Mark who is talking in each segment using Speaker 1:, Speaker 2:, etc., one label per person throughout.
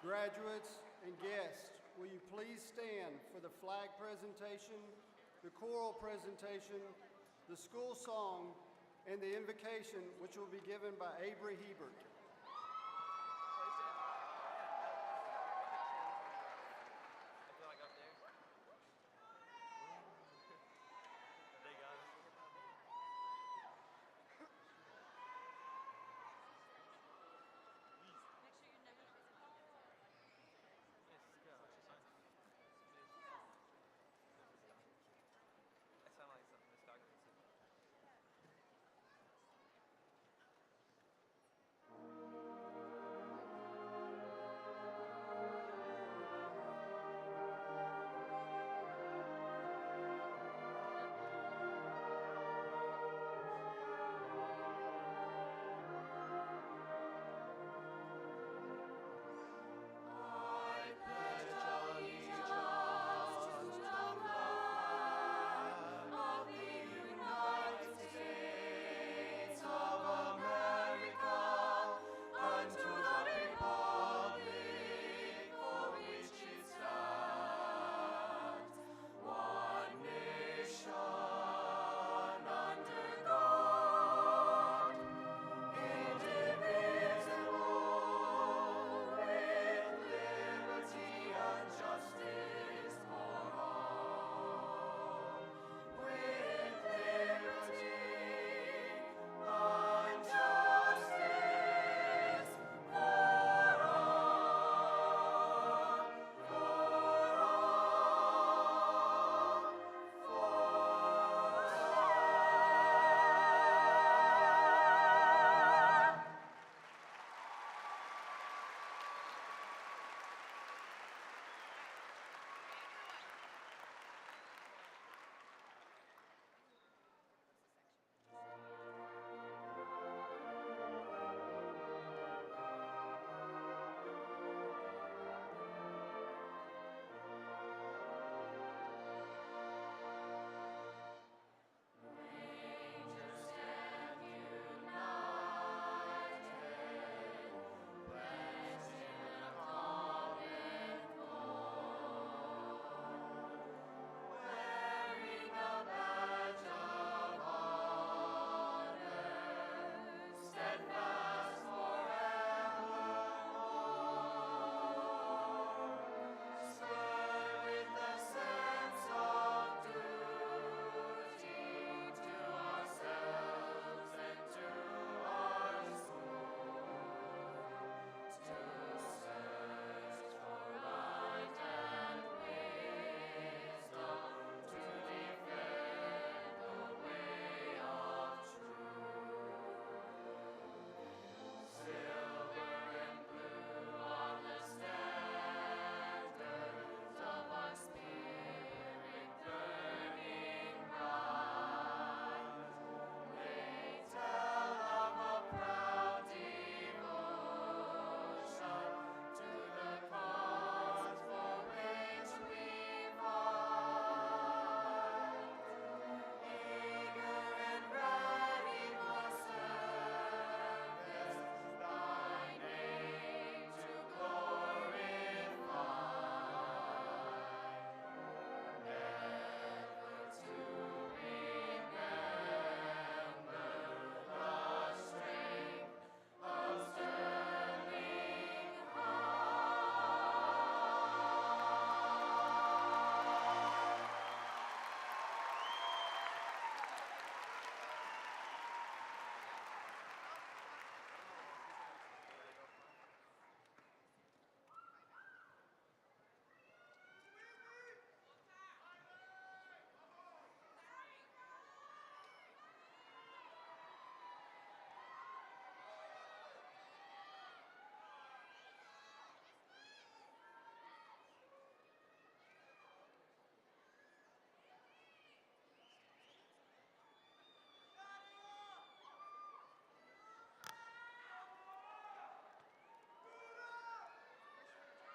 Speaker 1: Graduates and guests, will you please stand for the flag presentation, the choral presentation, the school song, and the invocation, which will be given by Avery Hebert.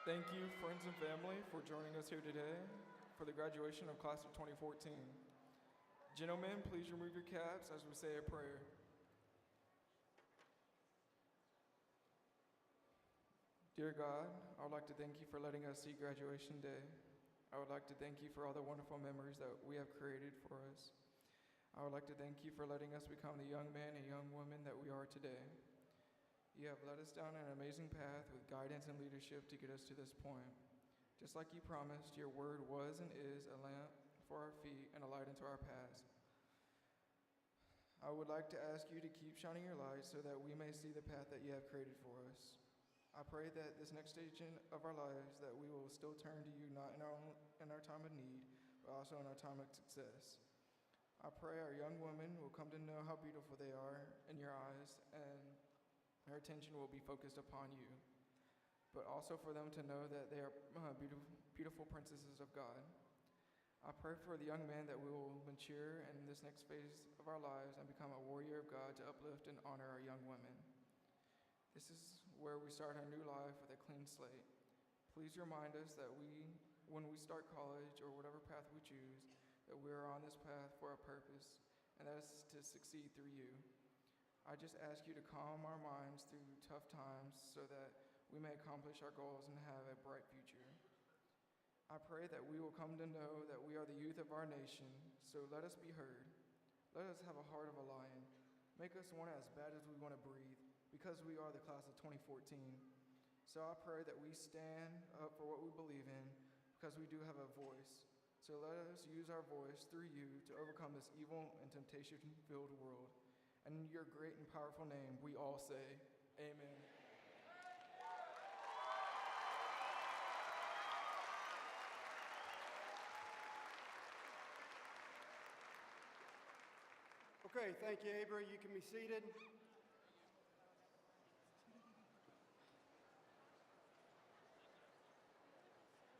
Speaker 2: Thank you, friends and family, for joining us here today for the graduation of class of 2014. Gentlemen, please remove your caps as we say a prayer. Dear God, I would like to thank you for letting us see graduation day. I would like to thank you for all the wonderful memories that we have created for us. I would like to thank you for letting us become the young man and young woman that we are today. You have led us down an amazing path with guidance and leadership to get us to this point. Just like you promised, your word was and is a lamp for our feet and a light into our paths. I would like to ask you to keep shining your light so that we may see the path that you have created for us. I pray that this next stage of our lives that we will still turn to you not in our time of need, but also in our time of success. I pray our young women will come to know how beautiful they are in your eyes, and their attention will be focused upon you, but also for them to know that they are beautiful princesses of God. I pray for the young man that we will mature in this next phase of our lives and become a warrior of God to uplift and honor our young women. This is where we start our new life with a clean slate. Please remind us that when we start college or whatever path we choose, that we are on this path for a purpose, and that is to succeed through you. I just ask you to calm our minds through tough times so that we may accomplish our goals and have a bright future. I pray that we will come to know that we are the youth of our nation, so let us be heard. Let us have a heart of a lion. Make us want as bad as we want to breathe, because we are the class of 2014. So I pray that we stand up for what we believe in, because we do have a voice. So let us use our voice through you to overcome this evil and temptation-filled world. And in your great and powerful name, we all say, amen.
Speaker 1: Okay, thank you, Avery. You can be seated.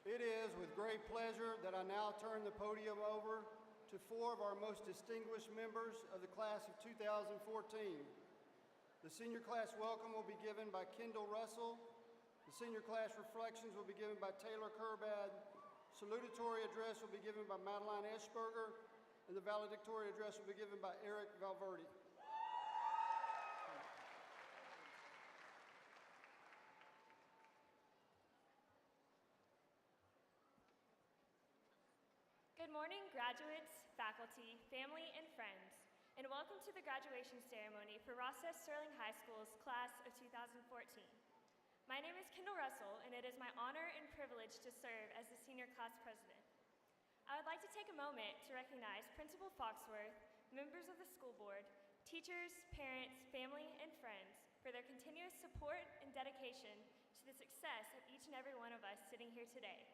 Speaker 1: It is with great pleasure that I now turn the podium over to four of our most distinguished members of the class of 2014. The senior class welcome will be given by Kendall Russell. The senior class reflections will be given by Taylor Kerbad. Salutatory address will be given by Madeline Eschberger, and the valedictory address will be given by Eric Valverde.
Speaker 3: Good morning, graduates, faculty, family, and friends, and welcome to the graduation ceremony for Rossess Sterling High School's class of 2014. My name is Kendall Russell, and it is my honor and privilege to serve as the senior class president. I would like to take a moment to recognize Principal Foxworth, members of the school board, teachers, parents, family, and friends for their continuous support and dedication to the success of each and every one of us sitting here today.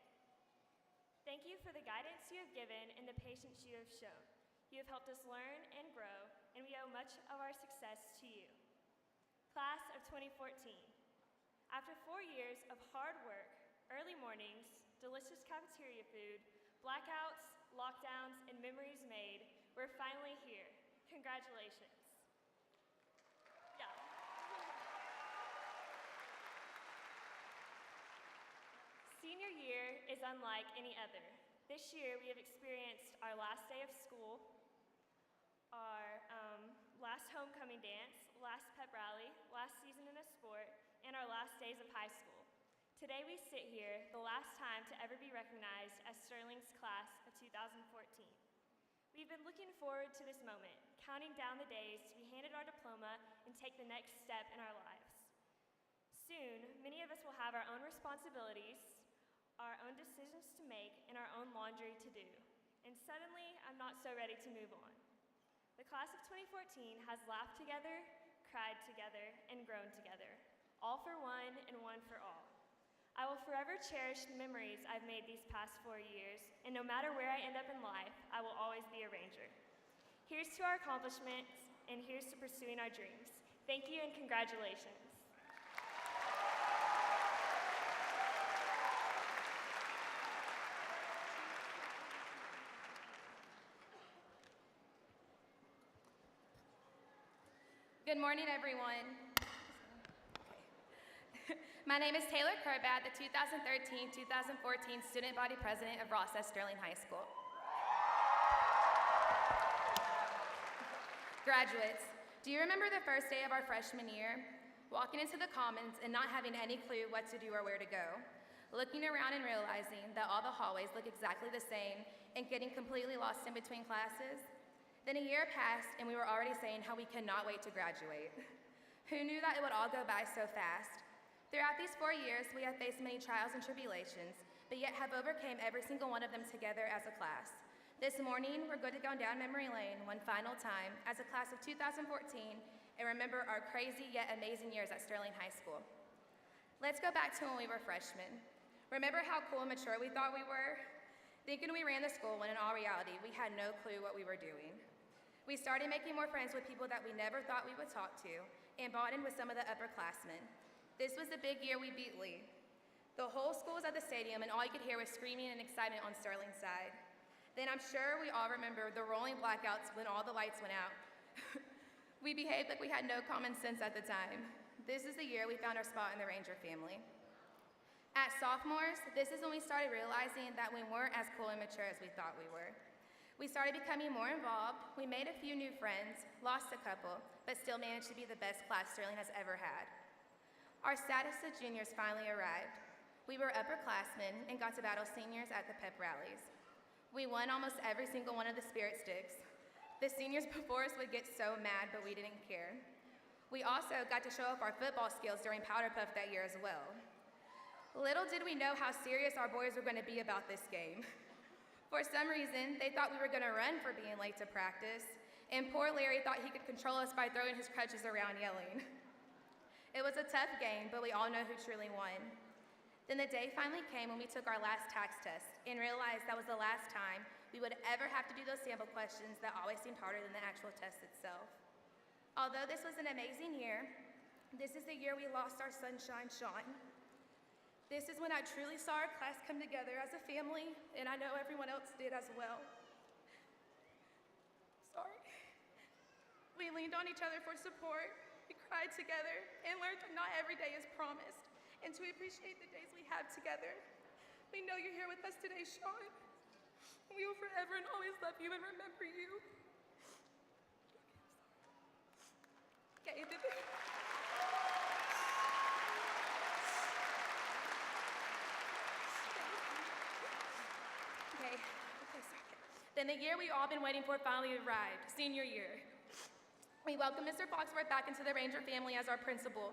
Speaker 3: Thank you for the guidance you have given and the patience you have shown. You have helped us learn and grow, and we owe much of our success to you. Class of 2014. After 4 years of hard work, early mornings, delicious cafeteria food, blackouts, lockdowns, and memories made, we're finally here. Congratulations. Yeah. Senior year is unlike any other. This year we have experienced our last day of school, our last homecoming dance, last pep rally, last season in a sport, and our last days of high school. Today we sit here, the last time to ever be recognized as Sterling's class of 2014. We've been looking forward to this moment, counting down the days to be handed our diploma and take the next step in our lives. Soon, many of us will have our own responsibilities, our own decisions to make, and our own laundry to do. And suddenly, I'm not so ready to move on. The class of 2014 has laughed together, cried together, and grown together, all for one and one for all. I will forever cherish the memories I've made these past 4 years, and no matter where I end up in life, I will always be a Ranger. Here's to our accomplishments, and here's to pursuing our dreams. Thank you and congratulations.
Speaker 4: Good morning, everyone. My name is Taylor Kerbad, the 2013-2014 Student Body President of Rossess Sterling High School. Graduates, do you remember the first day of our freshman year? walking into the commons and not having any clue what to do or where to go, looking around and realizing that all the hallways look exactly the same and getting completely lost in between classes. Then a year passed and we were already saying how we could not wait to graduate. Who knew that it would all go by so fast? Throughout these 4 years, we have faced many trials and tribulations, but yet have overcame every single one of them together as a class. This morning, we're going to go down memory lane one final time as a class of 2014 and remember our crazy yet amazing years at Sterling High School. Let's go back to when we were freshmen. Remember how cool and mature we thought we were? Thinking we ran the school when in all reality, we had no clue what we were doing. We started making more friends with people that we never thought we would talk to and bought in with some of the upperclassmen. This was the big year we beat Lee. The whole school was at the stadium and all you could hear was screaming and excitement on Sterling's side. Then I'm sure we all remember the rolling blackouts when all the lights went out. We behaved like we had no common sense at the time. This is the year we found our spot in the Ranger family. At sophomores, this is when we started realizing that we weren't as cool and mature as we thought we were. We started becoming more involved, we made a few new friends, lost a couple, but still managed to be the best class Sterling has ever had. Our status as juniors finally arrived. We were upperclassmen and got to battle seniors at the pep rallies. We won almost every single one of the spirit sticks. The seniors before us would get so mad, but we didn't care. We also got to show off our football skills during Powder Puff that year as well. Little did we know how serious our boys were going to be about this game. For some reason, they thought we were going to run for being late to practice, and poor Larry thought he could control us by throwing his crutches around yelling. It was a tough game, but we all know who truly won. Then the day finally came when we took our last tax test and realized that was the last time we would ever have to do those sample questions that always seemed harder than the actual test itself. Although this was an amazing year, this is the year we lost our sunshine, Sean. This is when I truly saw our class come together as a family, and I know everyone else did as well. Sorry. We leaned on each other for support, we cried together, and learned that not every day is promised, and to appreciate the days we have together. We know you're here with us today, Sean. We will forever and always love you and remember you. Okay, Then the year we all been waiting for finally arrived, senior year. We welcomed Mr. Foxworth back into the Ranger family as our principal.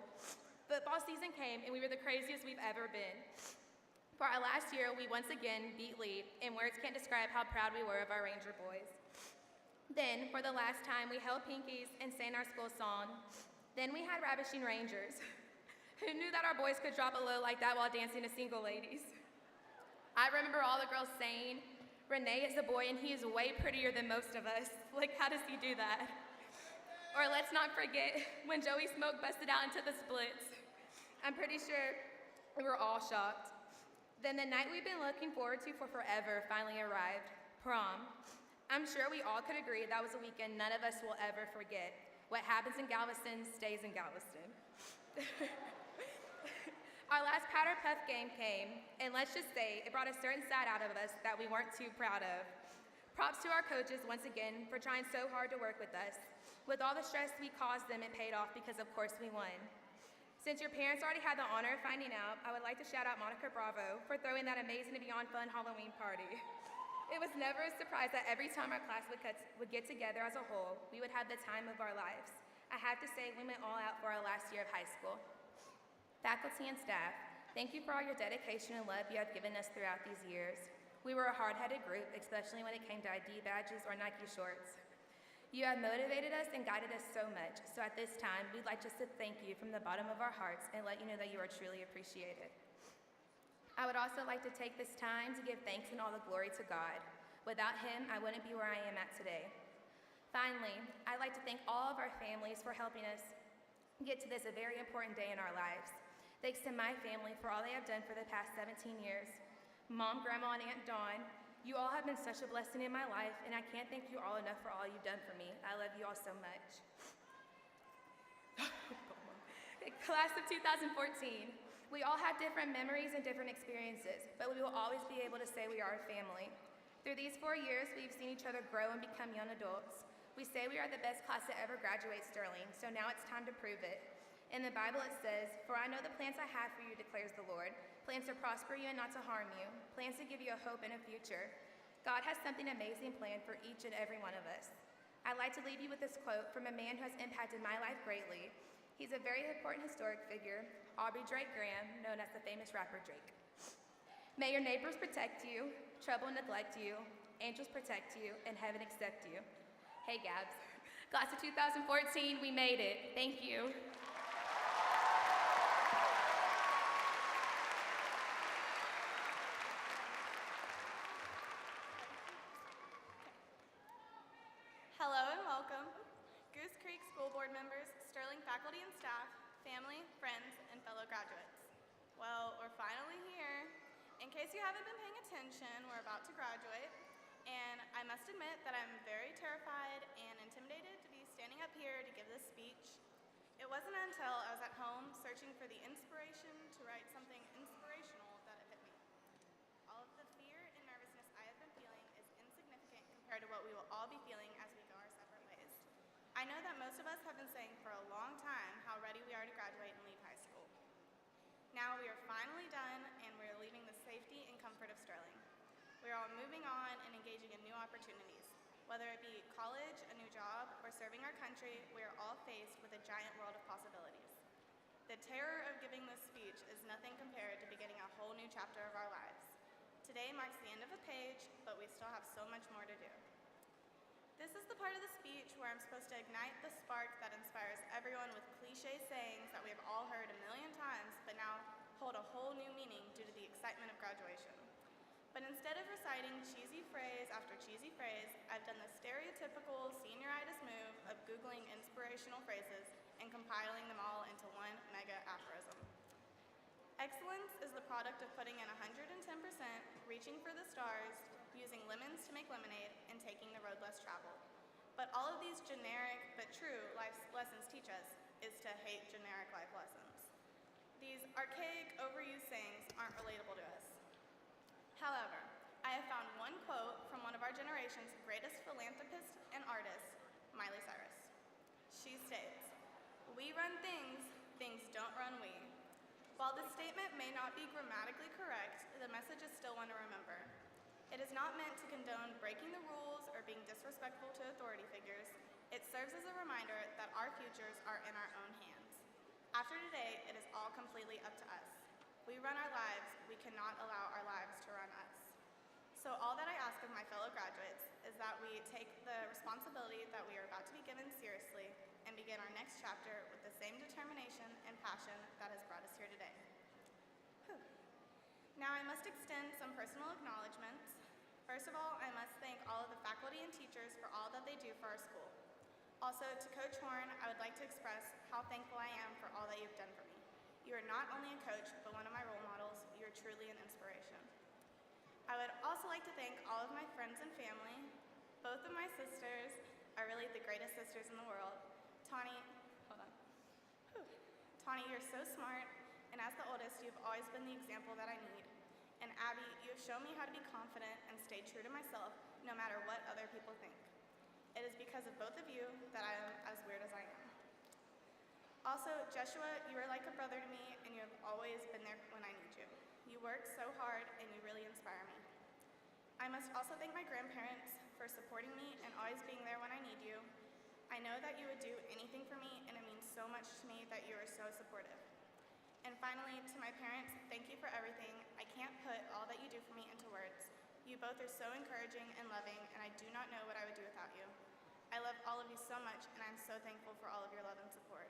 Speaker 4: Football season came and we were the craziest we've ever been. For our last year, we once again beat Lee, and words can't describe how proud we were of our Ranger boys. Then, for the last time, we held pinkies and sang our school song. Then we had Ravishing Rangers. Who knew that our boys could drop a low like that while dancing to Single Ladies? I remember all the girls saying, Renee is a boy and he is way prettier than most of us. Like, how does he do that? Or let's not forget when Joey Smoke busted out into the splits. I'm pretty sure we were all shocked. Then the night we've been looking forward to for forever finally arrived, prom. I'm sure we all could agree that was a weekend none of us will ever forget. What happens in Galveston stays in Galveston. Our last Powder Puff game came, and let's just say it brought a certain side out of us that we weren't too proud of. Props to our coaches once again for trying so hard to work with us. With all the stress we caused them, it paid off because of course we won. Since your parents already had the honor of finding out, I would like to shout out Monica Bravo for throwing that amazing and beyond fun Halloween party. It was never a surprise that every time our class would get together as a whole, we would have the time of our lives. I have to say we went all out for our last year of high school. Faculty and staff, thank you for all your dedication and love you have given us throughout these years. We were a hard-headed group, especially when it came to ID badges or Nike shorts. You have motivated us and guided us so much, so at this time, we'd like just to thank you from the bottom of our hearts and let you know that you are truly appreciated. I would also like to take this time to give thanks and all the glory to God. Without him, I wouldn't be where I am at today. Finally, I'd like to thank all of our families for helping us get to this a very important day in our lives. Thanks to my family for all they have done for the past 17 years. Mom, Grandma, and Aunt Dawn, you all have been such a blessing in my life, and I can't thank you all enough for all you've done for me. I love you all so much. Class of 2014, we all have different memories and different experiences, but we will always be able to say we are a family. Through these 4 years, we've seen each other grow and become young adults. We say we are the best class to ever graduate Sterling, so now it's time to prove it. In the Bible it says, "For I know the plans I have for you, declares the Lord, plans to prosper you and not to harm you, plans to give you a hope and a future." God has something amazing planned for each and every one of us. I'd like to leave you with this quote from a man who has impacted my life greatly. He's a very important historic figure, Aubrey Drake Graham, known as the famous rapper Drake. "May your neighbors protect you, trouble neglect you, angels protect you, and heaven accept you." Hey, Gabs. Class of 2014, we made it. Thank you.
Speaker 5: Hello and welcome, Goose Creek School Board members, Sterling faculty and staff, family, friends, and fellow graduates. Well, we're finally here. In case you haven't been paying attention, we're about to graduate, and I must admit that I'm very terrified and intimidated to be standing up here to give this speech. It wasn't until I was at home searching for the inspiration to write something inspirational that it hit me. All of the fear and nervousness I have been feeling is insignificant compared to what we will all be feeling as we go our separate ways. I know that most of us have been saying for a long time how ready we are to graduate and leave high school. Now we are finally done, and we are leaving the safety and comfort of Sterling. We are all moving on and engaging in new opportunities. Whether it be college, a new job, or serving our country, we are all faced with a giant world of possibilities. The terror of giving this speech is nothing compared to beginning a whole new chapter of our lives. Today marks the end of a page, but we still have so much more to do. This is the part of the speech where I'm supposed to ignite the spark that inspires everyone with cliche sayings that we have all heard a million times, but now hold a whole new meaning due to the excitement of graduation. But instead of reciting cheesy phrase after cheesy phrase, I've done the stereotypical senioritis move of Googling inspirational phrases and compiling them all into one mega aphorism. Excellence is the product of putting in 110%, reaching for the stars, using lemons to make lemonade, and taking the road less traveled. But all of these generic but true life lessons teach us is to hate generic life lessons. These archaic, overused sayings aren't relatable to us. However, I have found one quote from one of our generation's greatest philanthropists and artists, Miley Cyrus. She states, "We run things, things don't run we." While this statement may not be grammatically correct, the message is still one to remember. It is not meant to condone breaking the rules or being disrespectful to authority figures. It serves as a reminder that our futures are in our own hands. After today, it is all completely up to us. We run our lives, we cannot allow our lives to run us. So all that I ask of my fellow graduates is that we take the responsibility that we are about to be given seriously and begin our next chapter with the same determination and passion that has brought us here today. Whew. Now I must extend some personal acknowledgments. First of all, I must thank all of the faculty and teachers for all that they do for our school. Also, to Coach Horn, I would like to express how thankful I am for all that you've done for me. You are not only a coach, but one of my role models. You are truly an inspiration. I would also like to thank all of my friends and family. Both of my sisters are really the greatest sisters in the world. Tawny, hold on. Whew. Tawny, you're so smart, and as the oldest, you've always been the example that I need. And Abby, you have shown me how to be confident and stay true to myself, no matter what other people think. It is because of both of you that I am as weird as I am. Also, Joshua, you are like a brother to me, and you have always been there when I need you. You work so hard, and you really inspire me. I must also thank my grandparents for supporting me and always being there when I need you. I know that you would do anything for me, and it means so much to me that you are so supportive. And finally, to my parents, thank you for everything. I can't put all that you do for me into words. You both are so encouraging and loving, and I do not know what I would do without you. I love all of you so much, and I'm so thankful for all of your love and support.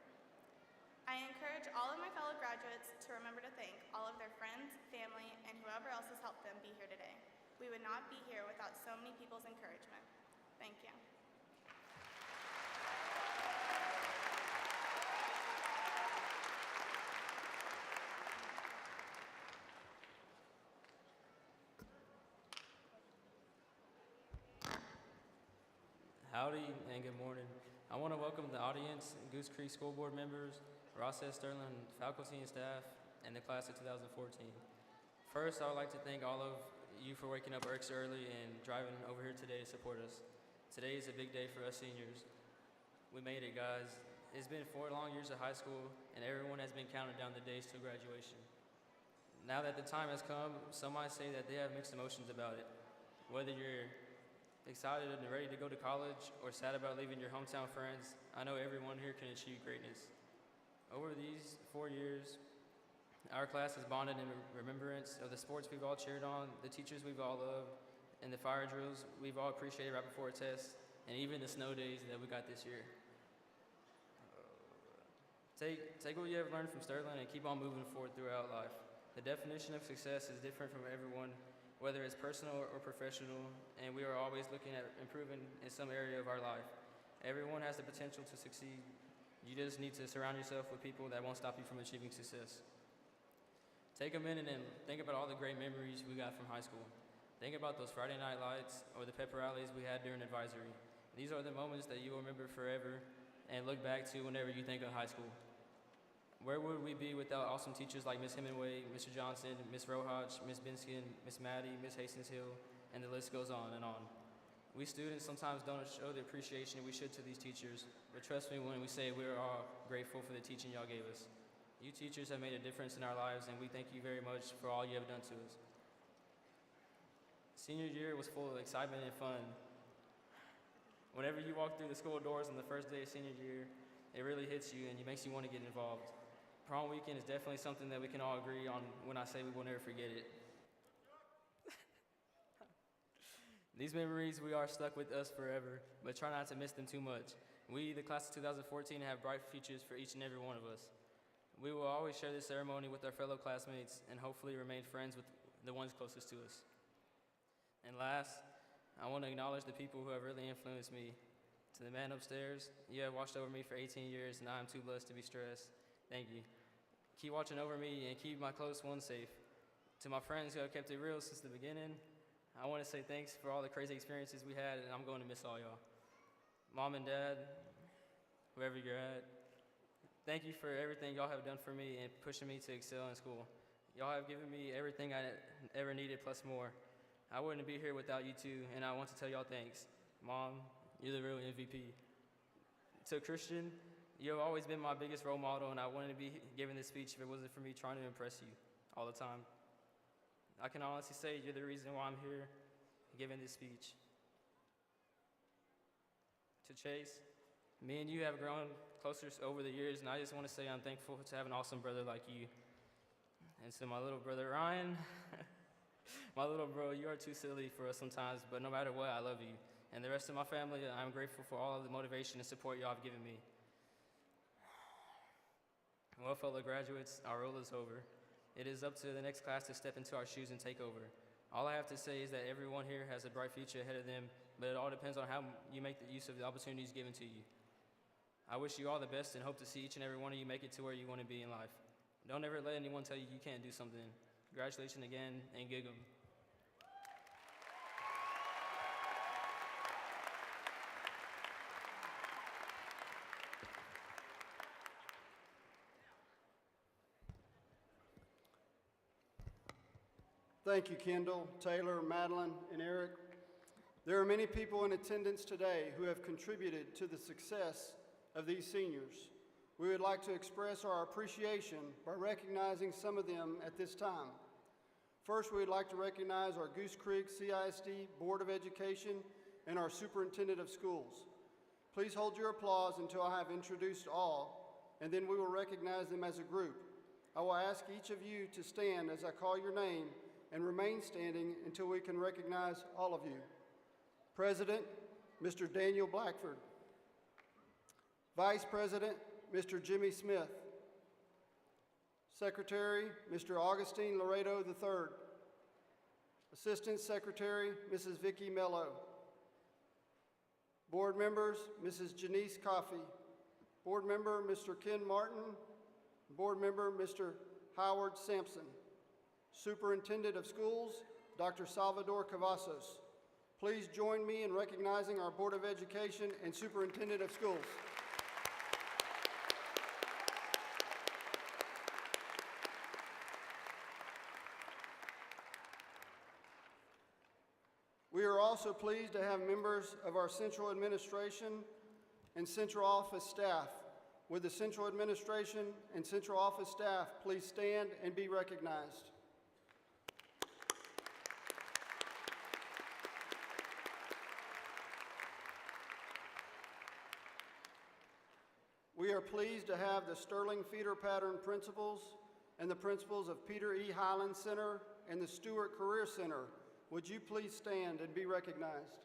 Speaker 5: I encourage all of my fellow graduates to remember to thank all of their friends, family, and whoever else has helped them be here today. We would not be here without so many people's encouragement. Thank you.
Speaker 6: Howdy and good morning. I want to welcome the audience, Goose Creek School Board members, Ross S. Sterling faculty and staff, and the class of 2014. First, I would like to thank all of you for waking up extra early and driving over here today to support us. Today is a big day for us seniors. We made it, guys, It's been 4 long years of high school, and everyone has been counting down the days to graduation. Now that the time has come, some might say that they have mixed emotions about it. Whether you're excited and ready to go to college or sad about leaving your hometown friends, I know everyone here can achieve greatness. Over these 4 years, our class has bonded in remembrance of the sports we've all cheered on, the teachers we've all loved, and the fire drills we've all appreciated right before a test, and even the snow days that we got this year. Take what you have learned from Sterling and keep on moving forward throughout life. The definition of success is different from everyone, whether it's personal or professional, and we are always looking at improving in some area of our life. Everyone has the potential to succeed. You just need to surround yourself with people that won't stop you from achieving success. Take a minute and think about all the great memories we got from high school. Think about those Friday night lights or the pep rallies we had during advisory. These are the moments that you will remember forever and look back to whenever you think of high school. Where would we be without awesome teachers like Ms. Hemingway, Mr. Johnson, Ms. Rohach, Ms. Binskin, Ms. Maddie, Ms. Hastings Hill, and the list goes on and on. We students sometimes don't show the appreciation we should to these teachers, but trust me when we say we are all grateful for the teaching y'all gave us. You teachers have made a difference in our lives, and we thank you very much for all you have done to us. Senior year was full of excitement and fun. Whenever you walk through the school doors on the first day of senior year, it really hits you and it makes you want to get involved. Prom weekend is definitely something that we can all agree on when I say we will never forget it. These memories, we are stuck with us forever, but try not to miss them too much. We, the class of 2014, have bright futures for each and every one of us. We will always share this ceremony with our fellow classmates and hopefully remain friends with the ones closest to us. And last, I want to acknowledge the people who have really influenced me. To the man upstairs, you have watched over me for 18 years, and I am too blessed to be stressed. Thank you. Keep watching over me and keep my close ones safe. To my friends who have kept it real since the beginning, I want to say thanks for all the crazy experiences we had, and I'm going to miss all y'all. Mom and Dad, wherever you're at, thank you for everything y'all have done for me and pushing me to excel in school. Y'all have given me everything I ever needed plus more. I wouldn't be here without you two, and I want to tell y'all thanks. Mom, you're the real MVP. To Christian, you have always been my biggest role model, and I wouldn't be giving this speech if it wasn't for me trying to impress you all the time. I can honestly say you're the reason why I'm here giving this speech. To Chase, me and you have grown closer over the years, and I just want to say I'm thankful to have an awesome brother like you. And to my little brother Ryan, my little bro, you are too silly for us sometimes, but no matter what, I love you. And the rest of my family, I'm grateful for all of the motivation and support y'all have given me. Well, fellow graduates, our role is over. It is up to the next class to step into our shoes and take over. All I have to say is that everyone here has a bright future ahead of them, but it all depends on how you make the use of the opportunities given to you. I wish you all the best and hope to see each and every one of you make it to where you want to be in life. Don't ever let anyone tell you you can't do something. Congratulations again, and gig 'em.
Speaker 1: Thank you, Kendall, Taylor, Madeline, and Eric. There are many people in attendance today who have contributed to the success of these seniors. We would like to express our appreciation by recognizing some of them at this time. First, we would like to recognize our Goose Creek CISD Board of Education and our Superintendent of Schools. Please hold your applause until I have introduced all, and then we will recognize them as a group. I will ask each of you to stand as I call your name and remain standing until we can recognize all of you. President, Mr. Daniel Blackford. Vice President, Mr. Jimmy Smith. Secretary, Mr. Augustine Laredo III. Assistant Secretary, Mrs. Vicki Mello. Board members, Mrs. Janice Coffey. Board member, Mr. Ken Martin. Board member, Mr. Howard Sampson. Superintendent of Schools, Dr. Salvador Cavazos. Please join me in recognizing our Board of Education and Superintendent of Schools. We are also pleased to have members of our central administration and central office staff Would the central administration and central office staff please stand and be recognized? We are pleased to have the Sterling Feeder Pattern principals and the principals of Peter E. Highland Center and the Stewart Career Center. Would you please stand and be recognized?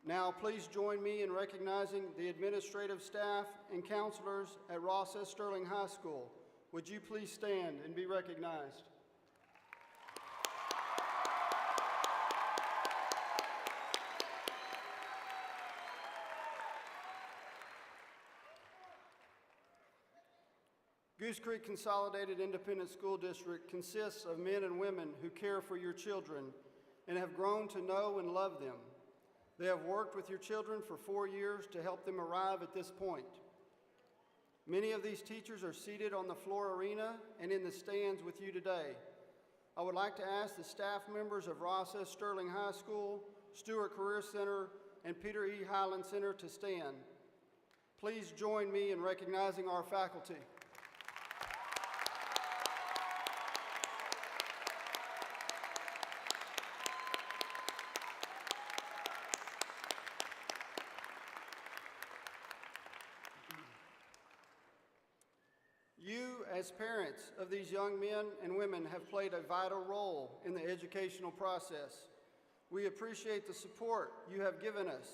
Speaker 1: Now, please join me in recognizing the administrative staff and counselors at Ross S. Sterling High School. Would you please stand and be recognized? Goose Creek Consolidated Independent School District consists of men and women who care for your children and have grown to know and love them. They have worked with your children for 4 years to help them arrive at this point. Many of these teachers are seated on the floor arena and in the stands with you today. I would like to ask the staff members of Ross S. Sterling High School, Stewart Career Center, and Peter E. Highland Center to stand. Please join me in recognizing our faculty. You, as parents of these young men and women, have played a vital role in the educational process. We appreciate the support you have given us.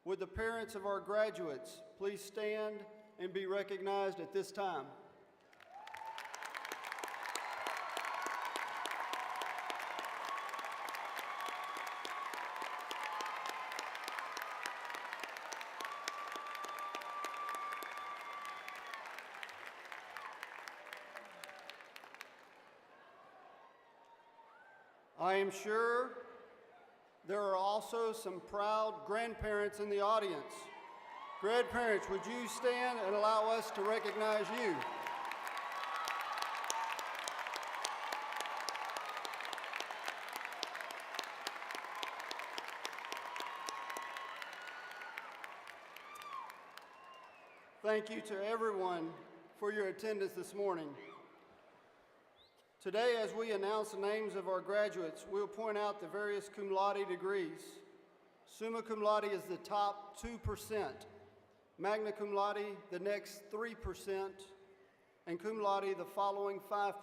Speaker 1: Would the parents of our graduates please stand and be recognized at this time? I am sure there are also some proud grandparents in the audience. Grandparents, would you stand and allow us to recognize you? Thank you to everyone for your attendance this morning. Today, as we announce the names of our graduates, we'll point out the various cum laude degrees. Summa cum laude is the top 2%, magna cum laude the next 3%, and cum laude the following 5%.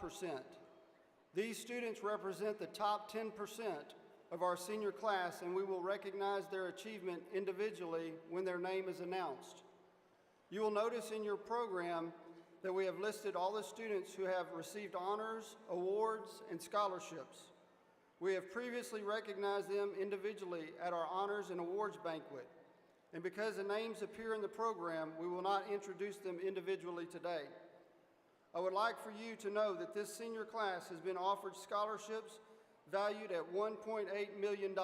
Speaker 1: These students represent the top 10% of our senior class, and we will recognize their achievement individually when their name is announced. You will notice in your program that we have listed all the students who have received honors, awards, and scholarships. We have previously recognized them individually at our honors and awards banquet. And because the names appear in the program, we will not introduce them individually today. I would like for you to know that this senior class has been offered scholarships valued at $1.8 million.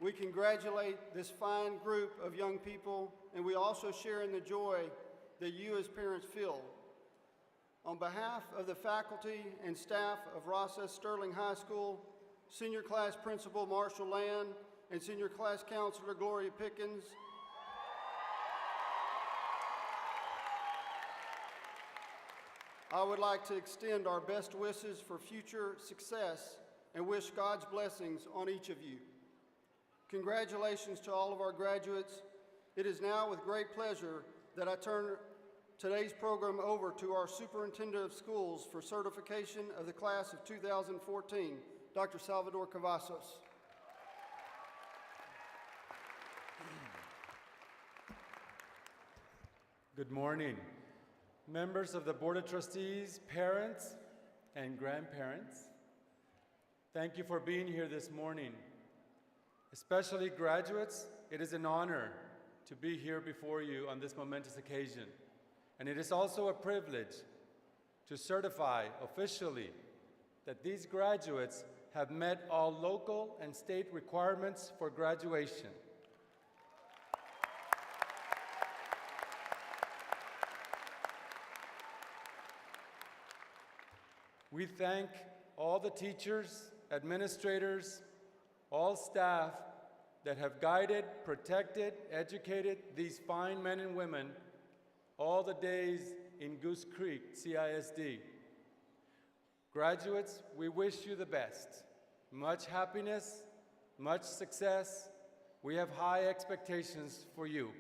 Speaker 1: We congratulate this fine group of young people, and we also share in the joy that you as parents feel. On behalf of the faculty and staff of Ross S. Sterling High School, Senior Class Principal Marshall Land, and Senior Class Counselor Gloria Pickens, I would like to extend our best wishes for future success and wish God's blessings on each of you. Congratulations to all of our graduates. It is now with great pleasure that I turn today's program over to our Superintendent of Schools for certification of the class of 2014, Dr. Salvador Cavazos.
Speaker 7: Good morning. Members of the Board of Trustees, parents, and grandparents, thank you for being here this morning. Especially graduates, it is an honor to be here before you on this momentous occasion. And it is also a privilege to certify officially that these graduates have met all local and state requirements for graduation. We thank all the teachers, administrators, all staff that have guided, protected, educated these fine men and women all the days in Goose Creek CISD. Graduates, we wish you the best. Much happiness, much success. We have high expectations for you.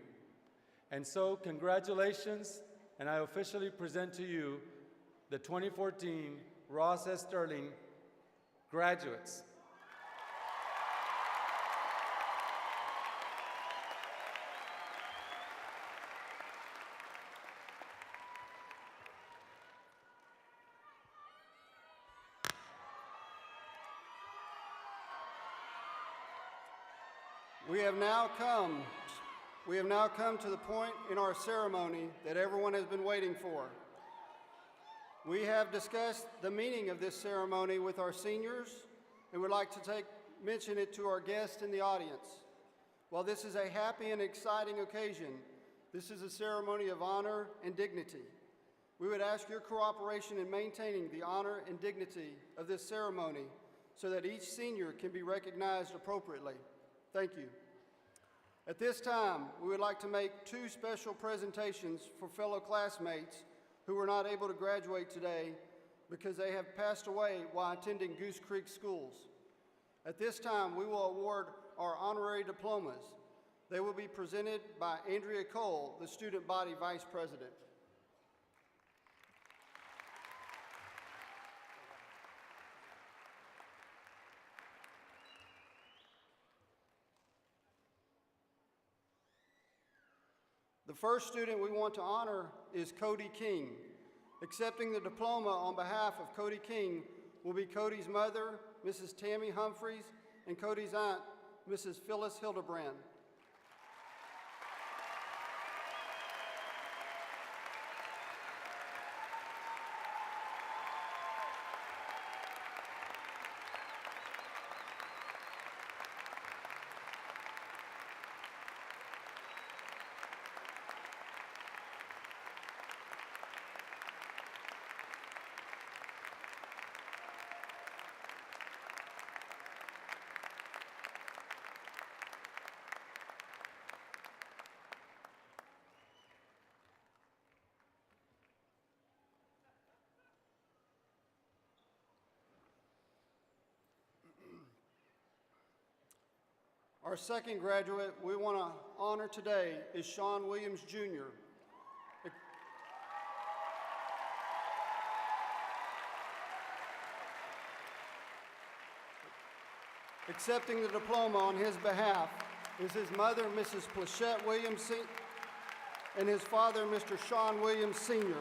Speaker 7: And so, congratulations, and I officially present to you the 2014 Ross S. Sterling graduates.
Speaker 1: We have now come to the point in our ceremony that everyone has been waiting for. We have discussed the meaning of this ceremony with our seniors and would like to mention it to our guests in the audience. While this is a happy and exciting occasion, this is a ceremony of honor and dignity. We would ask your cooperation in maintaining the honor and dignity of this ceremony so that each senior can be recognized appropriately. Thank you. At this time, we would like to make two special presentations for fellow classmates who were not able to graduate today because they have passed away while attending Goose Creek schools. At this time, we will award our honorary diplomas. They will be presented by Andrea Cole, the student body vice president. The first student we want to honor is Cody King. Accepting the diploma on behalf of Cody King will be Cody's mother, Mrs. Tammy Humphreys, and Cody's aunt, Mrs. Phyllis Hildebrand. Our second graduate we want to honor today is Sean Williams, Jr. Accepting the diploma on his behalf is his mother, Mrs. Plachette Williams, and his father, Mr. Sean Williams, Sr.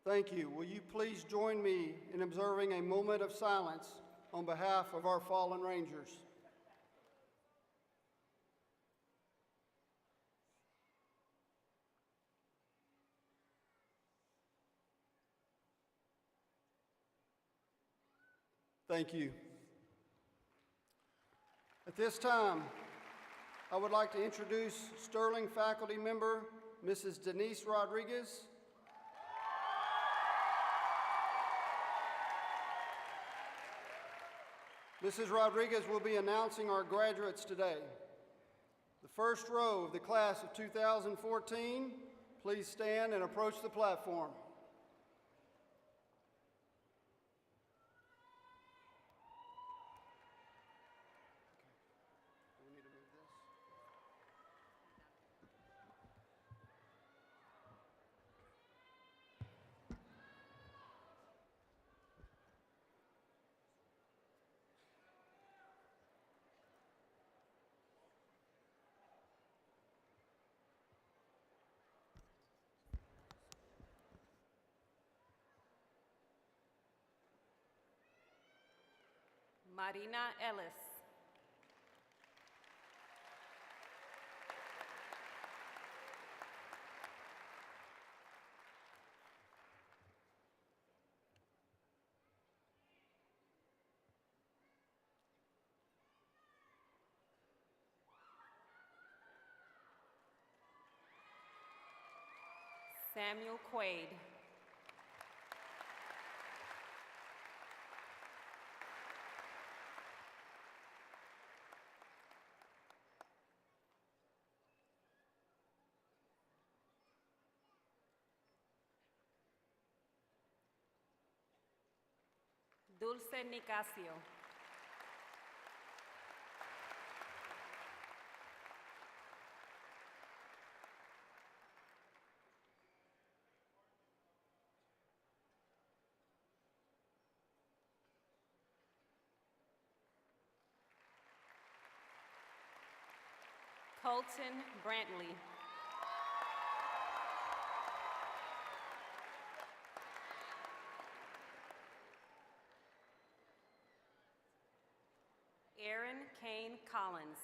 Speaker 1: Thank you. Will you please join me in observing a moment of silence on behalf of our fallen Rangers? Thank you. At this time, I would like to introduce Sterling faculty member, Mrs. Denise Rodriguez. Mrs. Rodriguez will be announcing our graduates today. The first row of the class of 2014, please stand and approach the platform.
Speaker 8: Marina Ellis. Samuel Quaid. Dulce Nicasio. Colton Brantley. Aaron Kane Collins.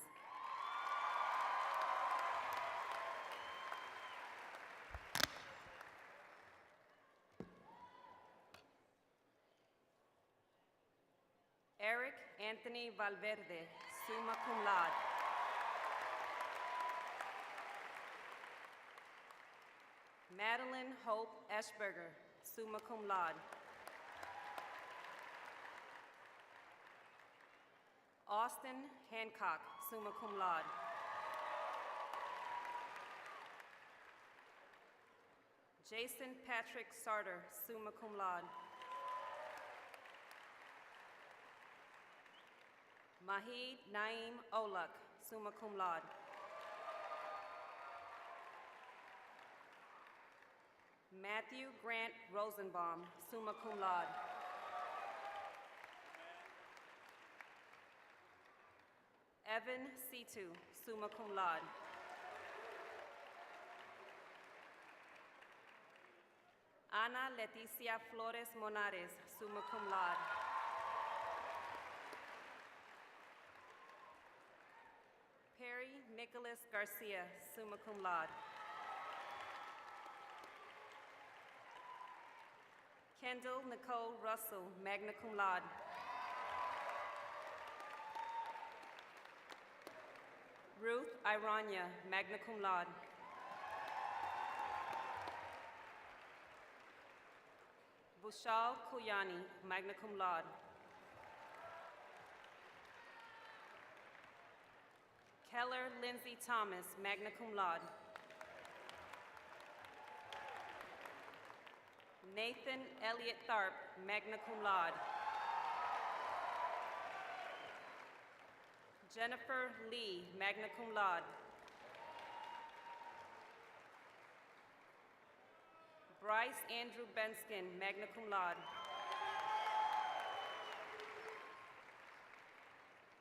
Speaker 8: Eric Anthony Valverde, summa cum laude. Madeline Hope Eschberger, summa cum laude. Austin Hancock, summa cum laude. Jason Patrick Sarter, summa cum laude. Mahid Naeem Olak, summa cum laude. Matthew Grant Rosenbaum, summa cum laude. Evan Situ, summa cum laude. Ana Leticia Flores Monares, summa cum laude. Perry Nicholas Garcia, summa cum laude. Kendall Nicole Russell, magna cum laude. Ruth Irania, magna cum laude. Bushal Kuyani, magna cum laude. Keller Lindsay Thomas, magna cum laude. Nathan Elliott Tharp, magna cum laude. Jennifer Lee, magna cum laude. Bryce Andrew Benskin, magna cum laude.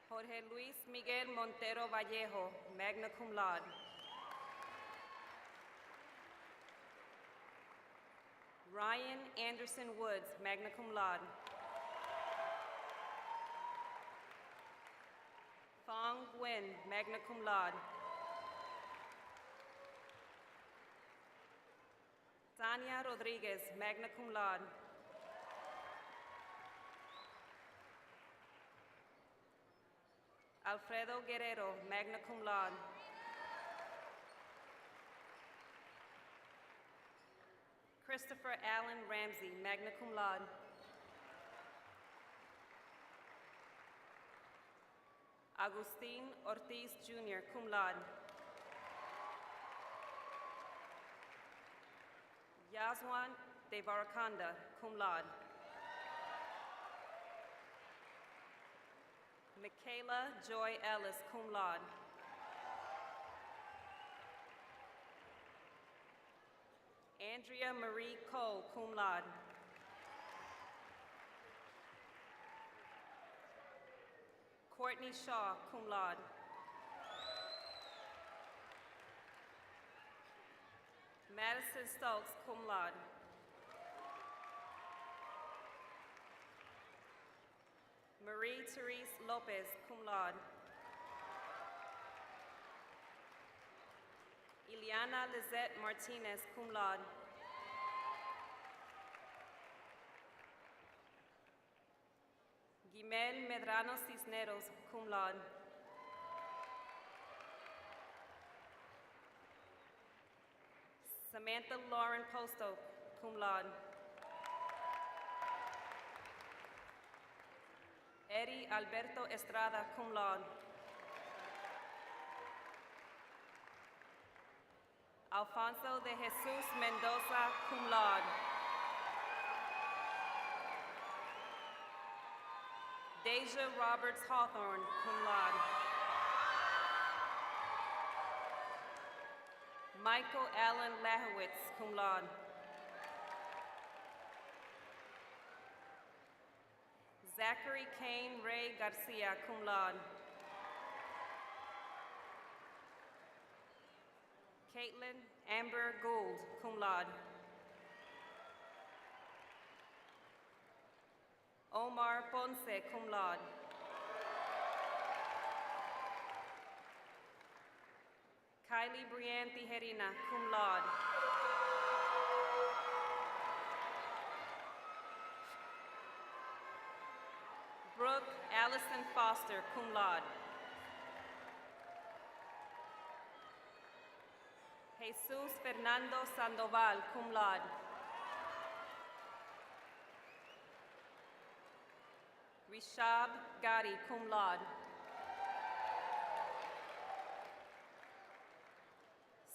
Speaker 8: Jorge Luis Miguel Montero Vallejo, magna cum laude. Ryan Anderson Woods, magna cum laude. Fong Nguyen, magna cum laude. Tanya Rodriguez, magna cum laude. Alfredo Guerrero, magna cum laude. Christopher Allen Ramsey, magna cum laude. Agustin Ortiz Jr., cum laude. Yazwan Devarakanda, cum laude. Michaela Joy Ellis, cum laude. Andrea Marie Cole, cum laude. Courtney Shaw, cum laude. Madison Stokes, cum laude. Marie Marie Therese Lopez, cum laude. Ileana Lizette Martinez, cum laude. Guimel Medrano Cisneros, cum laude. Samantha Lauren Posto, cum laude. Eddie Alberto Estrada, cum laude. Alfonso de Jesus Mendoza, cum laude. Deja Roberts Hawthorne, cum laude. Michael Allen Lahowitz, cum laude. Zachary Kane Ray Garcia, cum laude. Caitlin Amber Gould, cum laude. Omar Ponce, cum laude. Kylie Brianne Tijerina, cum laude. Brooke Allison Foster, cum laude. Jesus Fernando Sandoval, cum laude. Rishab Gadi, cum laude.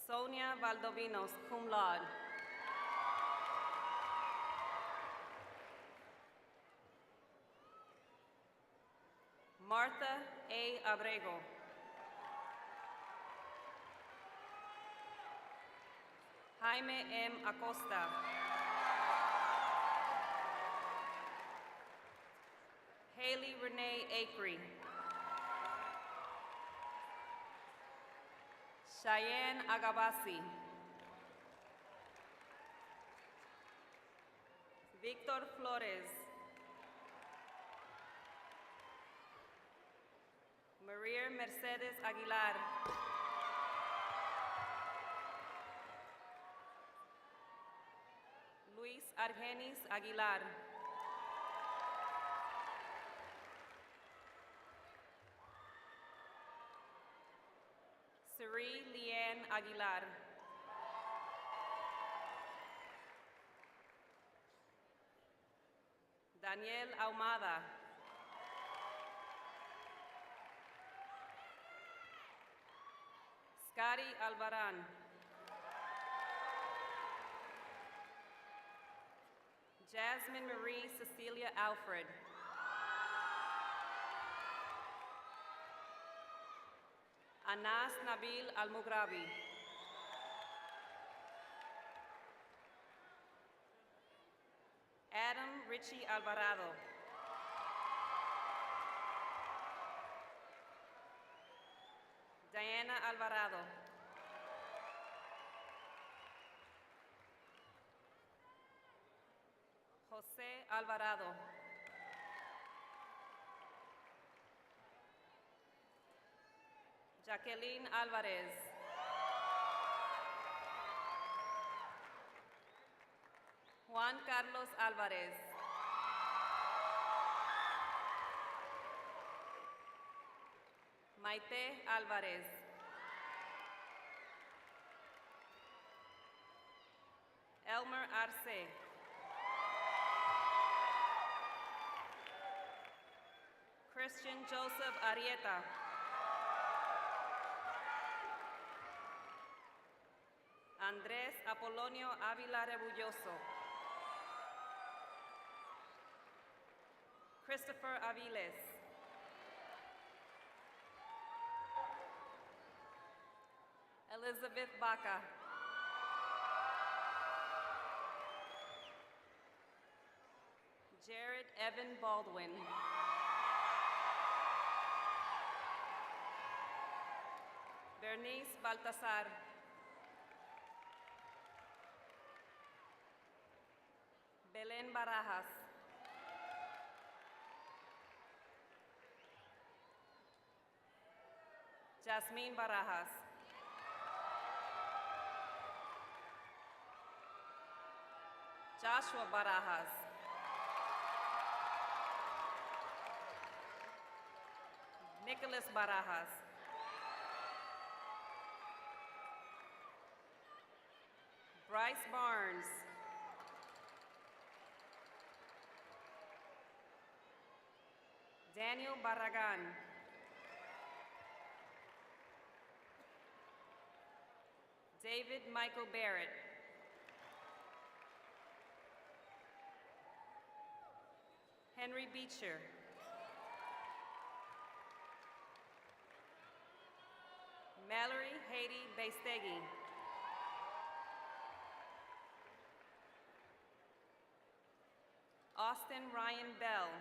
Speaker 8: Sonia Valdovinos, cum laude. Martha A. Abrego. Jaime M. Acosta. Haley Renee Acree. Cheyenne Agabasi. Victor Flores. Maria Mercedes Aguilar. Luis Argenis Aguilar. Siri Leanne Aguilar. Daniel Ahumada. Scotty Alvaran. Jasmine Marie Cecilia Alfred. Anas Nabil Almugrabi. Adam Richie Alvarado. Diana Alvarado. Jose Alvarado. Jacqueline Alvarez. Juan Carlos Alvarez. Maite Alvarez. Elmer Arce. Christian Joseph Arieta. Andrés Apolonio Ávila Rebulloso. Christopher Aviles. Elizabeth Baca. Jared Evan Baldwin. Bernice Baltasar. Belén Barajas. Jasmine Barajas. Joshua Barajas. Nicholas Barajas. Bryce Barnes. Daniel Barragan. David Michael Barrett. Henry Beecher. Mallory Haiti Bestegi. Austin Ryan Bell.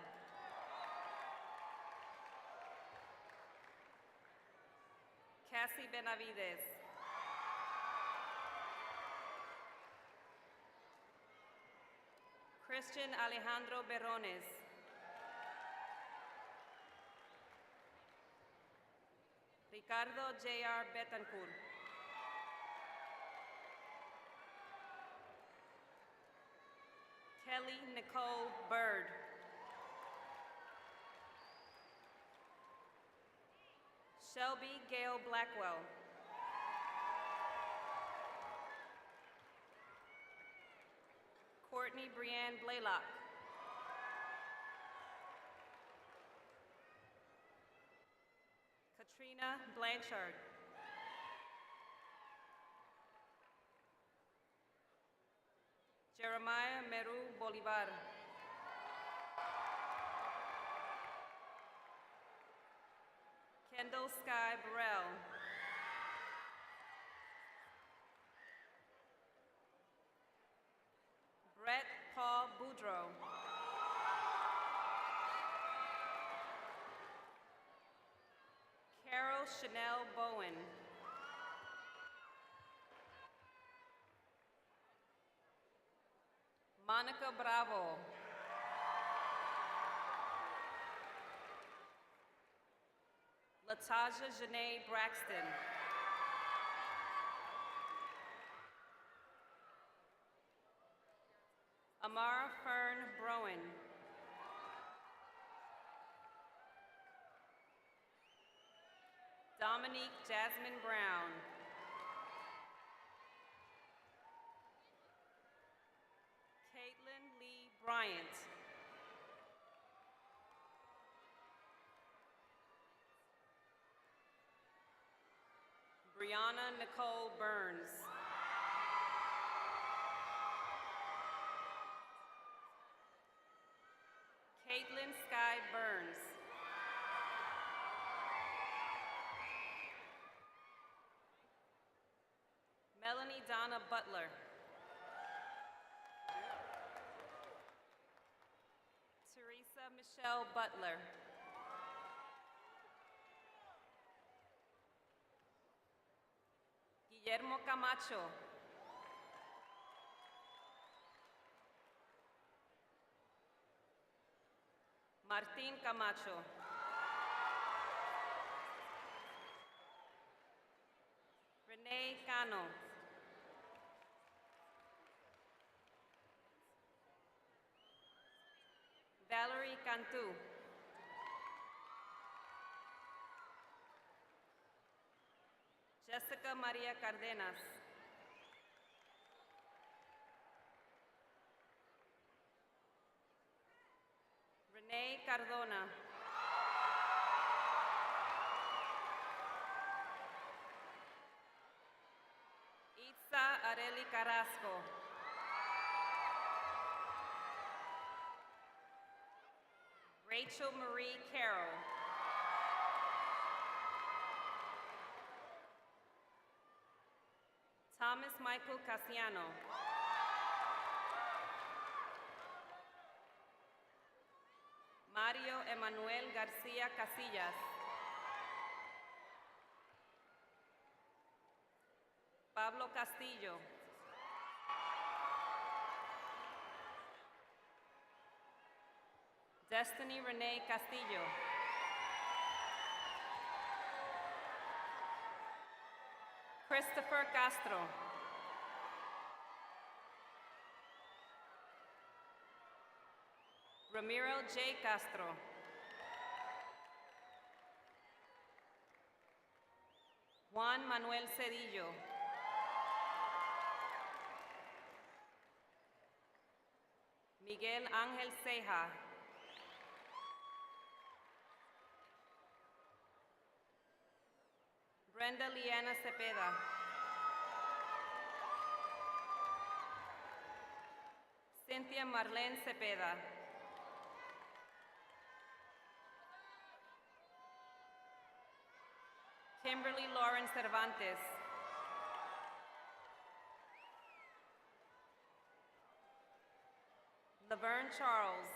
Speaker 8: Cassie Benavides. Christian Alejandro Berrones. Ricardo J.R. Betancourt. Kelly Nicole Bird. Shelby Gail Blackwell. Courtney Brianne Blaylock. Katrina Blanchard. Jeremiah Meru Bolivar. Kendall Sky Burrell. Brett Paul Boudreau. Carol Chanel Bowen. Monica Bravo. Latasha Janae Braxton. Amara Fern Browen. Dominique Jasmine Brown. Caitlin Lee Bryant. Brianna Nicole Burns. Caitlin Sky Burns. Melanie Donna Butler. Teresa Michelle Butler. Guillermo Camacho. Martín Camacho. Renee Cano. Valerie Cantu. Jessica Maria Cardenas. Renee Cardona. Itza Areli Carrasco. Rachel Marie Carroll. Thomas Michael Casiano. Mario Emanuel Garcia Casillas. Pablo Castillo. Destiny Renee Castillo. Christopher Castro. Ramiro J. Castro. Juan Manuel Cedillo. Miguel Ángel Ceja. Brenda Liana Cepeda. Cynthia Marlene Cepeda. Kimberly Lauren Cervantes. Laverne Charles.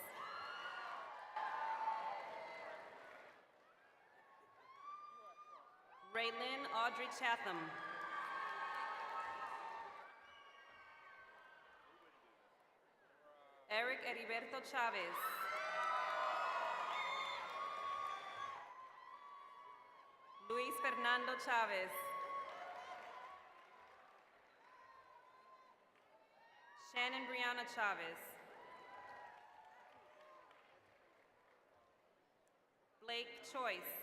Speaker 8: Raylyn Audrey Chatham. Eric Heriberto Chavez. Luis Fernando Chavez. Shannon Brianna Chavez. Blake Choice.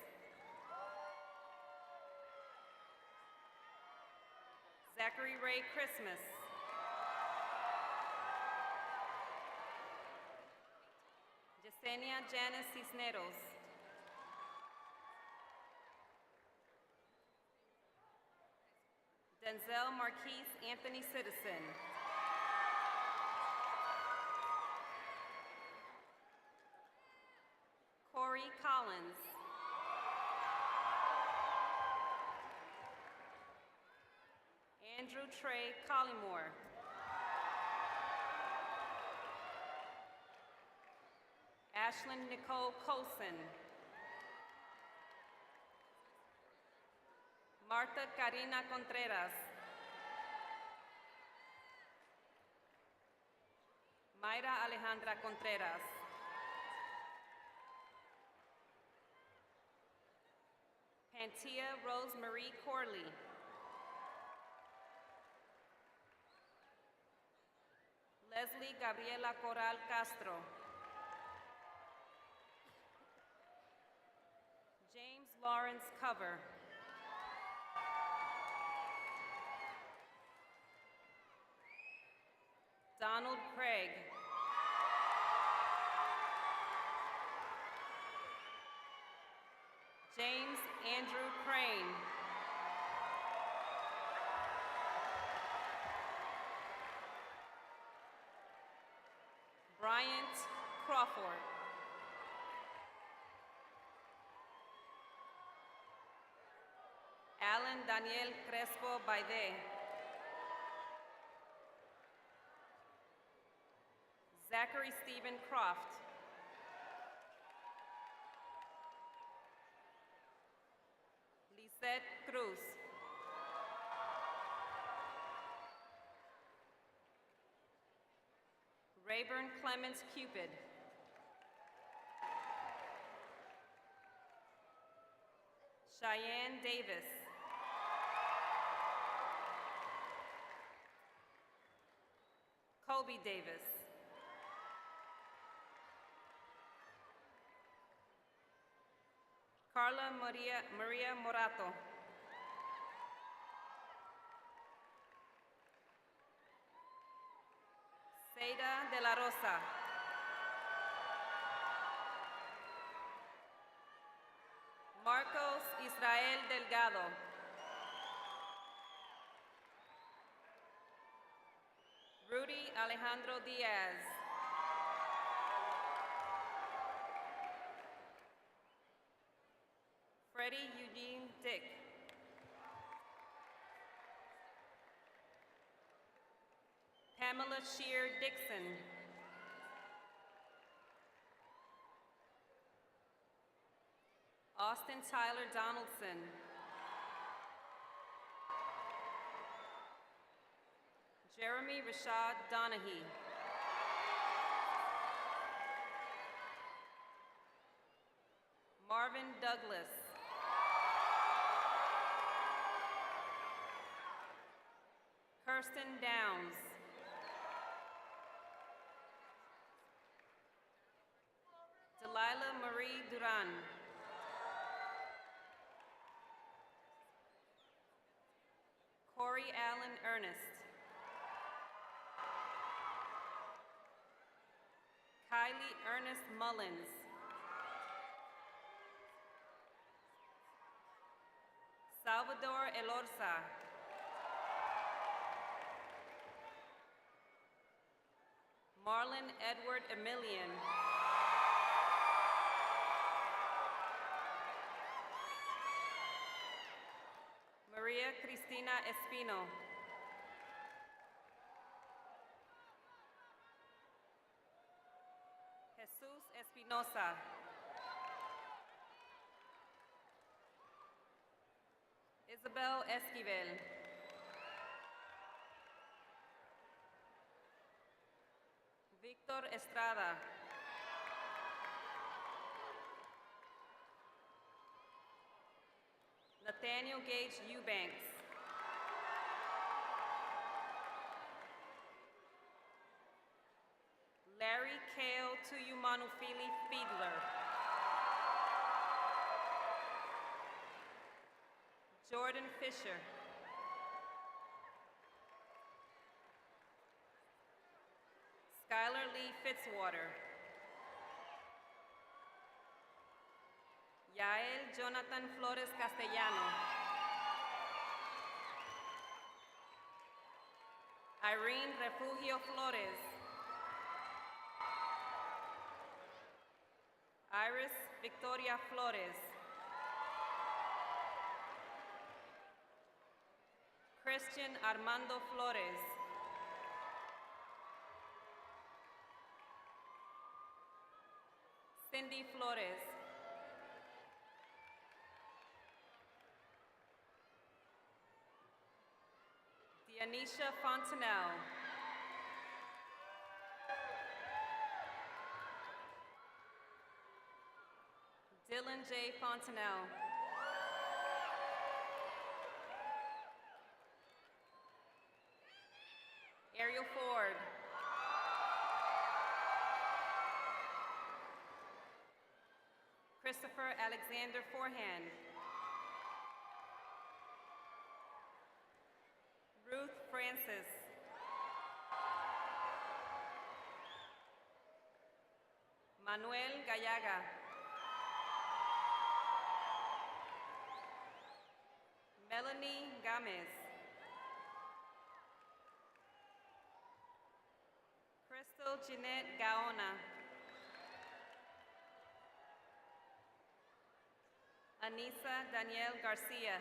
Speaker 8: Zachary Ray Christmas. Yesenia Janice Cisneros. Denzel Marquise Anthony Citizen. Corey Collins. Andrew Trey Collymore. Ashlyn Nicole Colson. Marta Karina Contreras. Mayra Alejandra Contreras. Pantia Rose Marie Corley. Leslie Gabriela Corral Castro. James Lawrence Cover. Donald Craig. James Andrew Crane. Bryant Crawford. Alan Daniel Crespo Baide. Zachary Stephen Croft. Lisette Cruz. Rayburn Clements Cupid. Cheyenne Davis. Kobe Davis. Carla Maria Morato. Seida de la Rosa. Marcos Israel Delgado. Rudy Alejandro Diaz. Freddie Eugene Dick. Pamela Shear Dixon. Austin Tyler Donaldson. Jeremy Rashad Donahue. Marvin Douglas. Kirsten Downs. Delilah Marie Duran. Corey Allen Ernest. Kylie Ernest Mullins. Salvador Elorza. Marlon Edward Emilian. Maria Cristina Espino. Jesus Espinosa. Isabel Esquivel. Victor Estrada. Nathaniel Gage Eubanks. Larry Kale Tuyumanufili Fiedler. Jordan Fisher. Skylar Lee Fitzwater. Yael Jonathan Flores Castellano. Irene Refugio Flores. Iris Victoria Flores. Christian Armando Flores. Cindy Flores. Dianisha Fontanelle. Dylan J. Fontanelle. Ariel Ford. Christopher Alexander Forehand. Ruth Francis. Manuel Gallaga. Melanie Gomez. Crystal Jeanette Gaona. Anissa Danielle Garcia.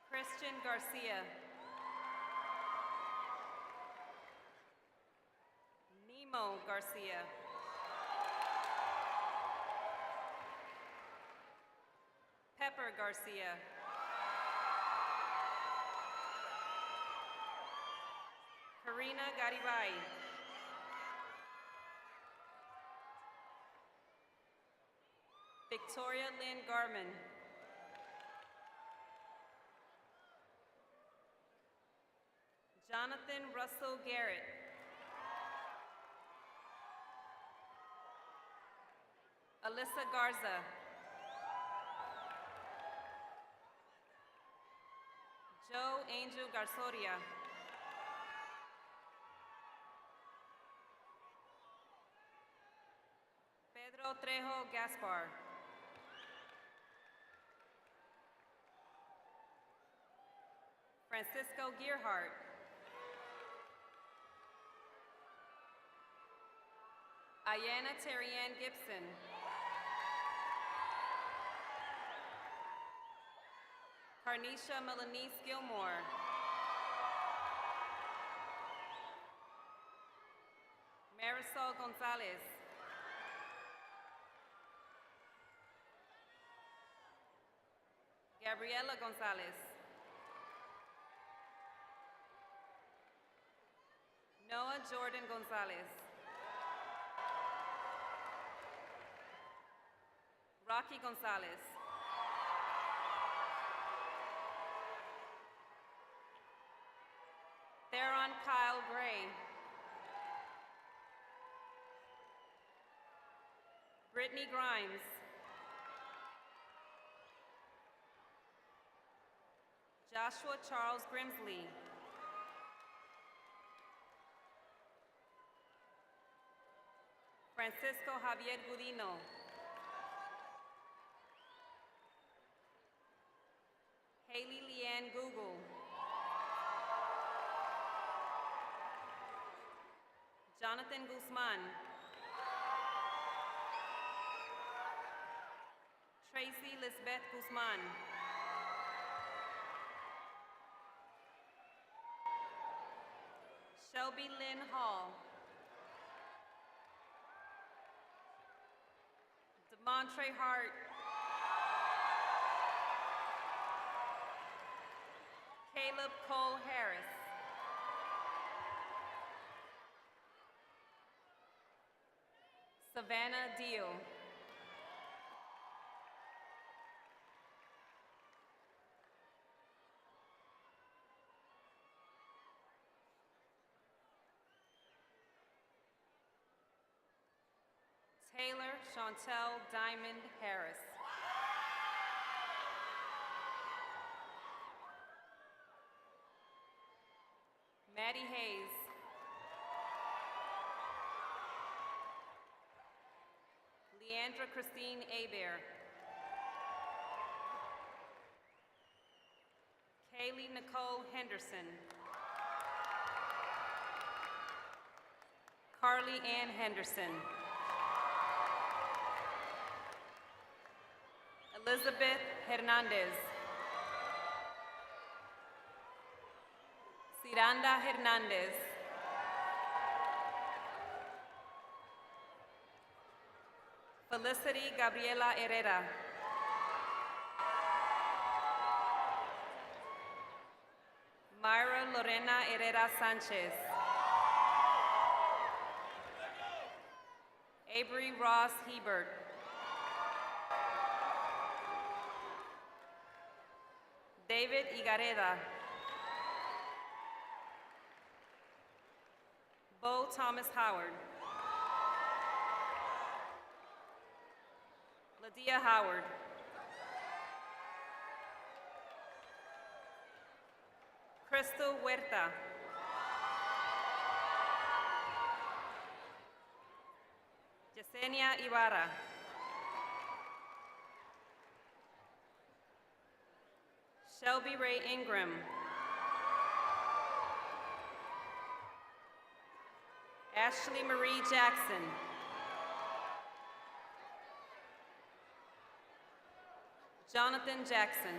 Speaker 8: Christian Garcia. Nemo Garcia. Pepper Garcia. Karina Garibay. Victoria Lynn Garman. Jonathan Russell Garrett. Alyssa Garza. Joe Angel Garzoria. Pedro Trejo Gaspar. Francisco Gearhart. Ayana Terrianne Gibson. Carnisha Melanise Gilmore. Marisol Gonzalez. Gabriela Gonzalez. Noah Jordan Gonzalez. Rocky Gonzalez. Theron Kyle Gray. Brittany Grimes. Joshua Charles Grimsley. Francisco Javier Gudino. Haley Leanne Google. Jonathan Guzman. Tracy Lisbeth Guzman. Shelby Lynn Hall. Demontre Hart. Caleb Cole Harris. Savannah Deal. Taylor Chantel Diamond Harris. Maddie Hayes. Leandra Christine Abear. Kaylee Nicole Henderson. Carly Ann Henderson. Elizabeth Hernandez. Ciranda Hernandez. Felicity Gabriela Herrera. Myra Lorena Herrera Sanchez. Avery Ross Hebert. David Igareda. Bo Thomas Howard. Lydia Howard. Crystal Huerta. Yesenia Ibarra. Shelby Ray Ingram. Ashley Marie Jackson. Jonathan Jackson.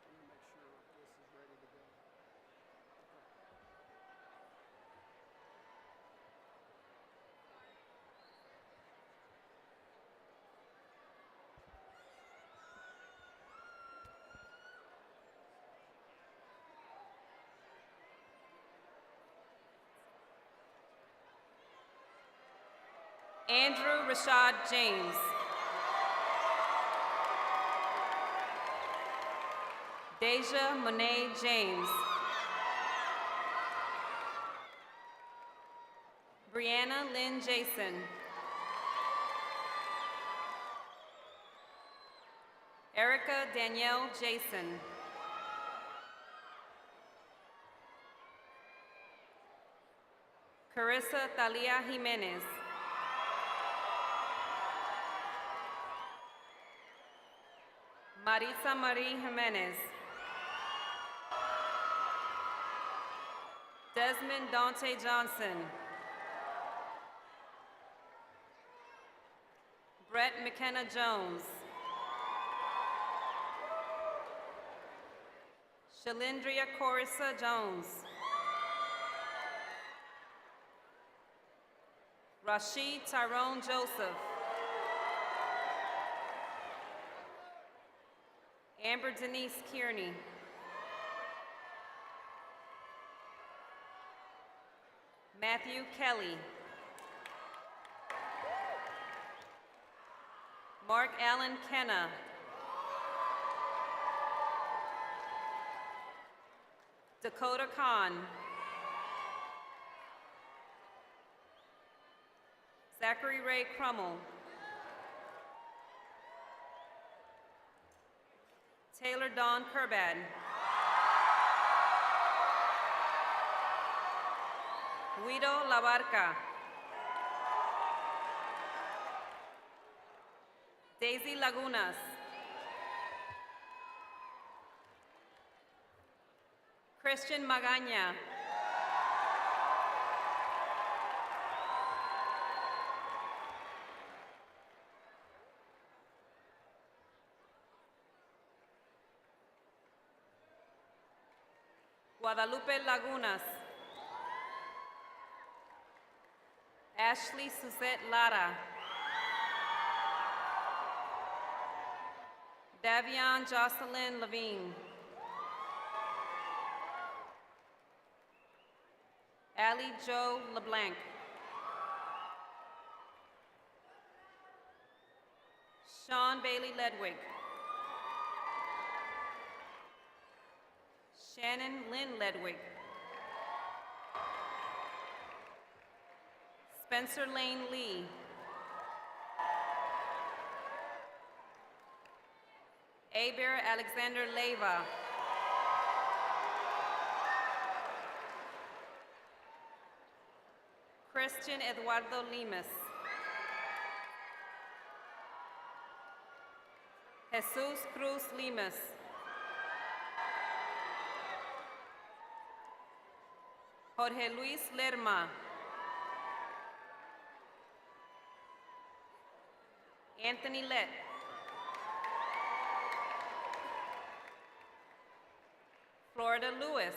Speaker 1: Let me make sure this is ready to go.
Speaker 8: Andrew Rashad James. Deja Monet James. Brianna Lynn Jason. Erica Danielle Jason. Carissa Thalia Jimenez. Marisa Marie Jimenez. Desmond Dante Johnson. Brett McKenna Jones. Shalindria Corissa Jones. Rashid Tyrone Joseph. Amber Denise Kearney. Matthew Kelly. Mark Allen Kenna. Dakota Khan. Zachary Ray Crummell. Taylor Dawn Kerbad. Guido Labarca. Daisy Lagunas. Christian Magaña. Guadalupe Lagunas. Ashley Suzette Lara. Davion Jocelyn Levine. Ali Jo LeBlanc. Sean Bailey Ledwig. Shannon Lynn Ledwig. Spencer Lane Lee. Aber Alexander Leyva. Christian Eduardo Limas. Jesus Cruz Limas. Jorge Luis Lerma. Anthony Lett. Florida Lewis.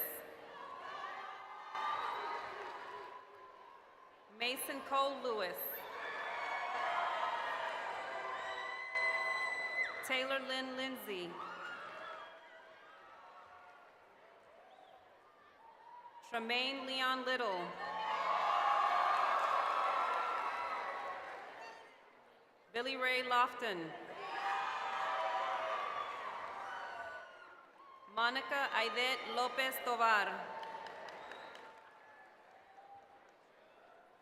Speaker 8: Mason Cole Lewis. Taylor Lynn Lindsay. Tremaine Leon Little. Billy Ray Lofton. Monica Aidet Lopez Tovar.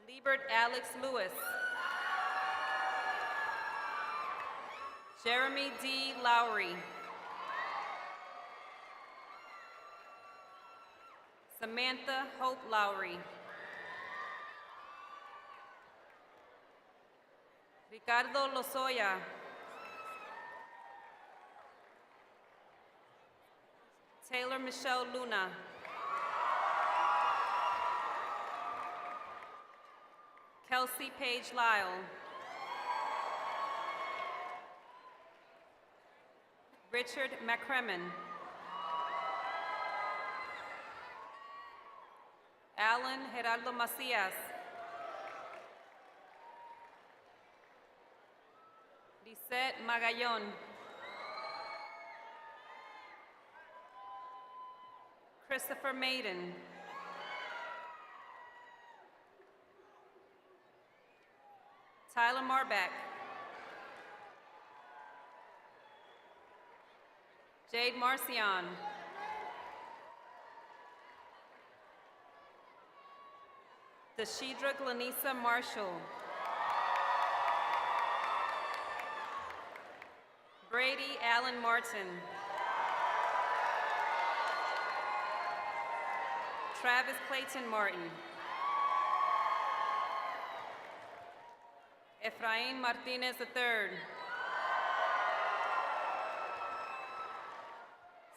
Speaker 8: Liebert Alex Lewis. Jeremy D. Lowry. Samantha Hope Lowry. Ricardo Lozoya. Taylor Michelle Luna. Kelsey Page Lyle. Richard McCremon. Alan Geraldo Macias. Lisette Magallon. Christopher Maiden. Tyler Marbeck. Jade Marcion. Deshidra Glenisa Marshall. Brady Allen Martin. Travis Clayton Martin. Efrain Martinez III.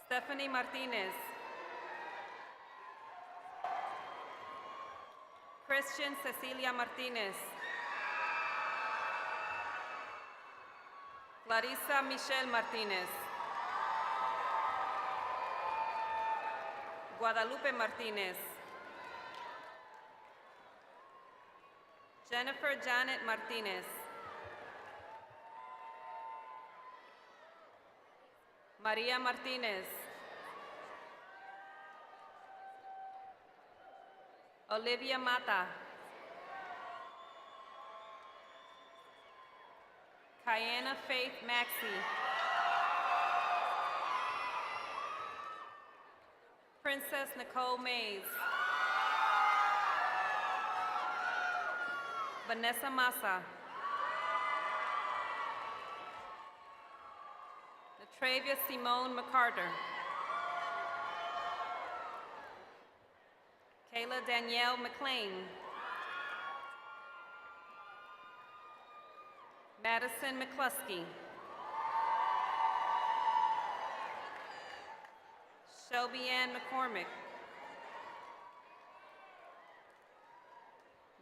Speaker 8: Stephanie Martinez. Christian Cecilia Martinez. Clarissa Michelle Martinez. Guadalupe Martinez. Jennifer Janet Martinez. Maria Martinez. Olivia Mata. Kiana Faith Maxey. Princess Nicole Mays. Vanessa Massa. Natravia Simone McCarter. Kayla Danielle McLean. Madison McCluskey. Shelby Ann McCormick.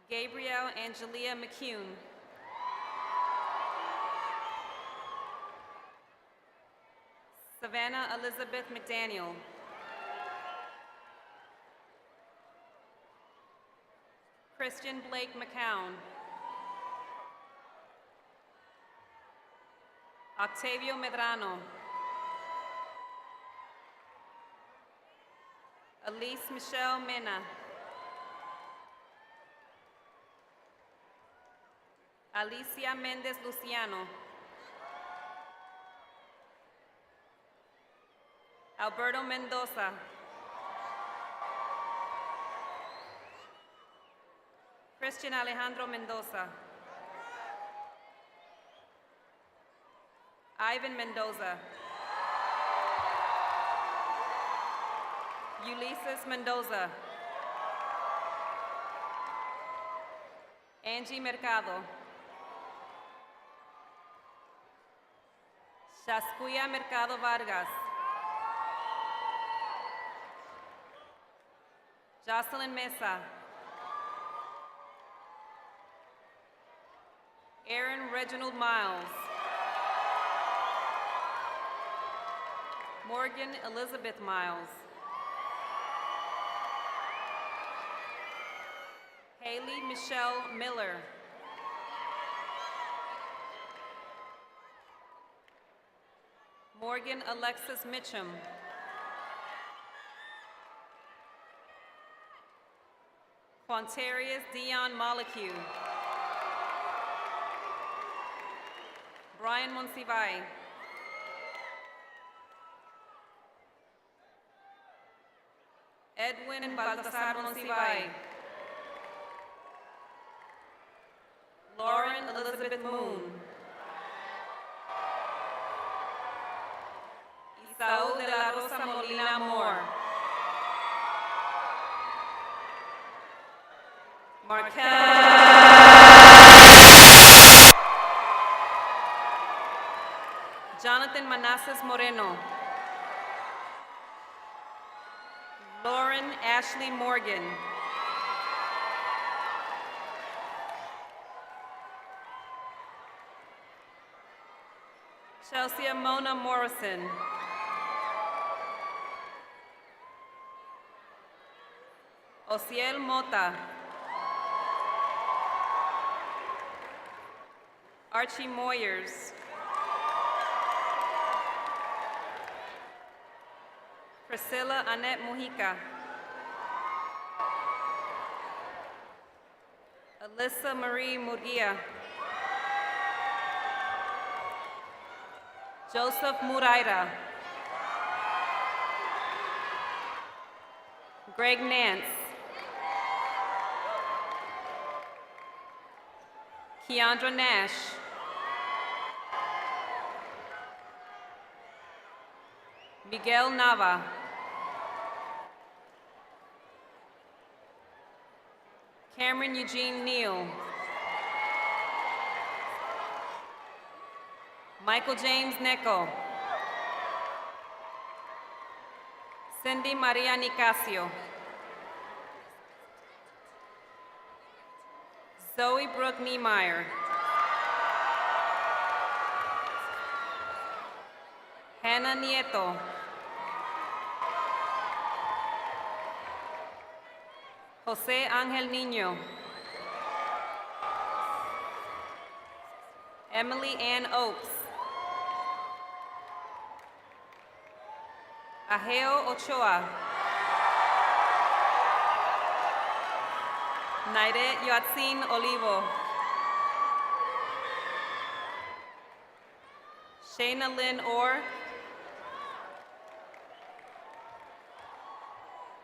Speaker 8: Gabrielle Angelia McCune. Savannah Elizabeth McDaniel. Christian Blake McCown. Octavio Medrano. Elise Michelle Mena. Alicia Mendez Luciano. Alberto Mendoza. Christian Alejandro Mendoza. Ivan Mendoza. Ulysses Mendoza. Angie Mercado. Shaskuya Mercado Vargas. Jocelyn Mesa. Aaron Reginald Miles. Morgan Elizabeth Miles. Haley Michelle Miller. Morgan Alexis Mitchum. Quantarius Dion Molecue. Brian Monsivai. Edwin Baltasar Monsivai. Lauren Elizabeth Moon. Isaú de la Rosa Molina Amor. Jonathan Manassas Moreno. Lauren Ashley Morgan. Chelsea Mona Morrison. Osiel Mota. Archie Moyers. Priscilla Annette Mujica. Alyssa Marie Murguia. Joseph Muraira. Greg Nance. Keandra Nash. Miguel Nava. Cameron Eugene Neal. Michael James Necco. Cindy Maria Nicasio. Zoe Brooke Niemeyer. Hannah Nieto. Jose Angel Niño. Emily Ann Oakes. Ageo Ochoa. Naire Yoatzin Olivo. Shayna Lynn Orr.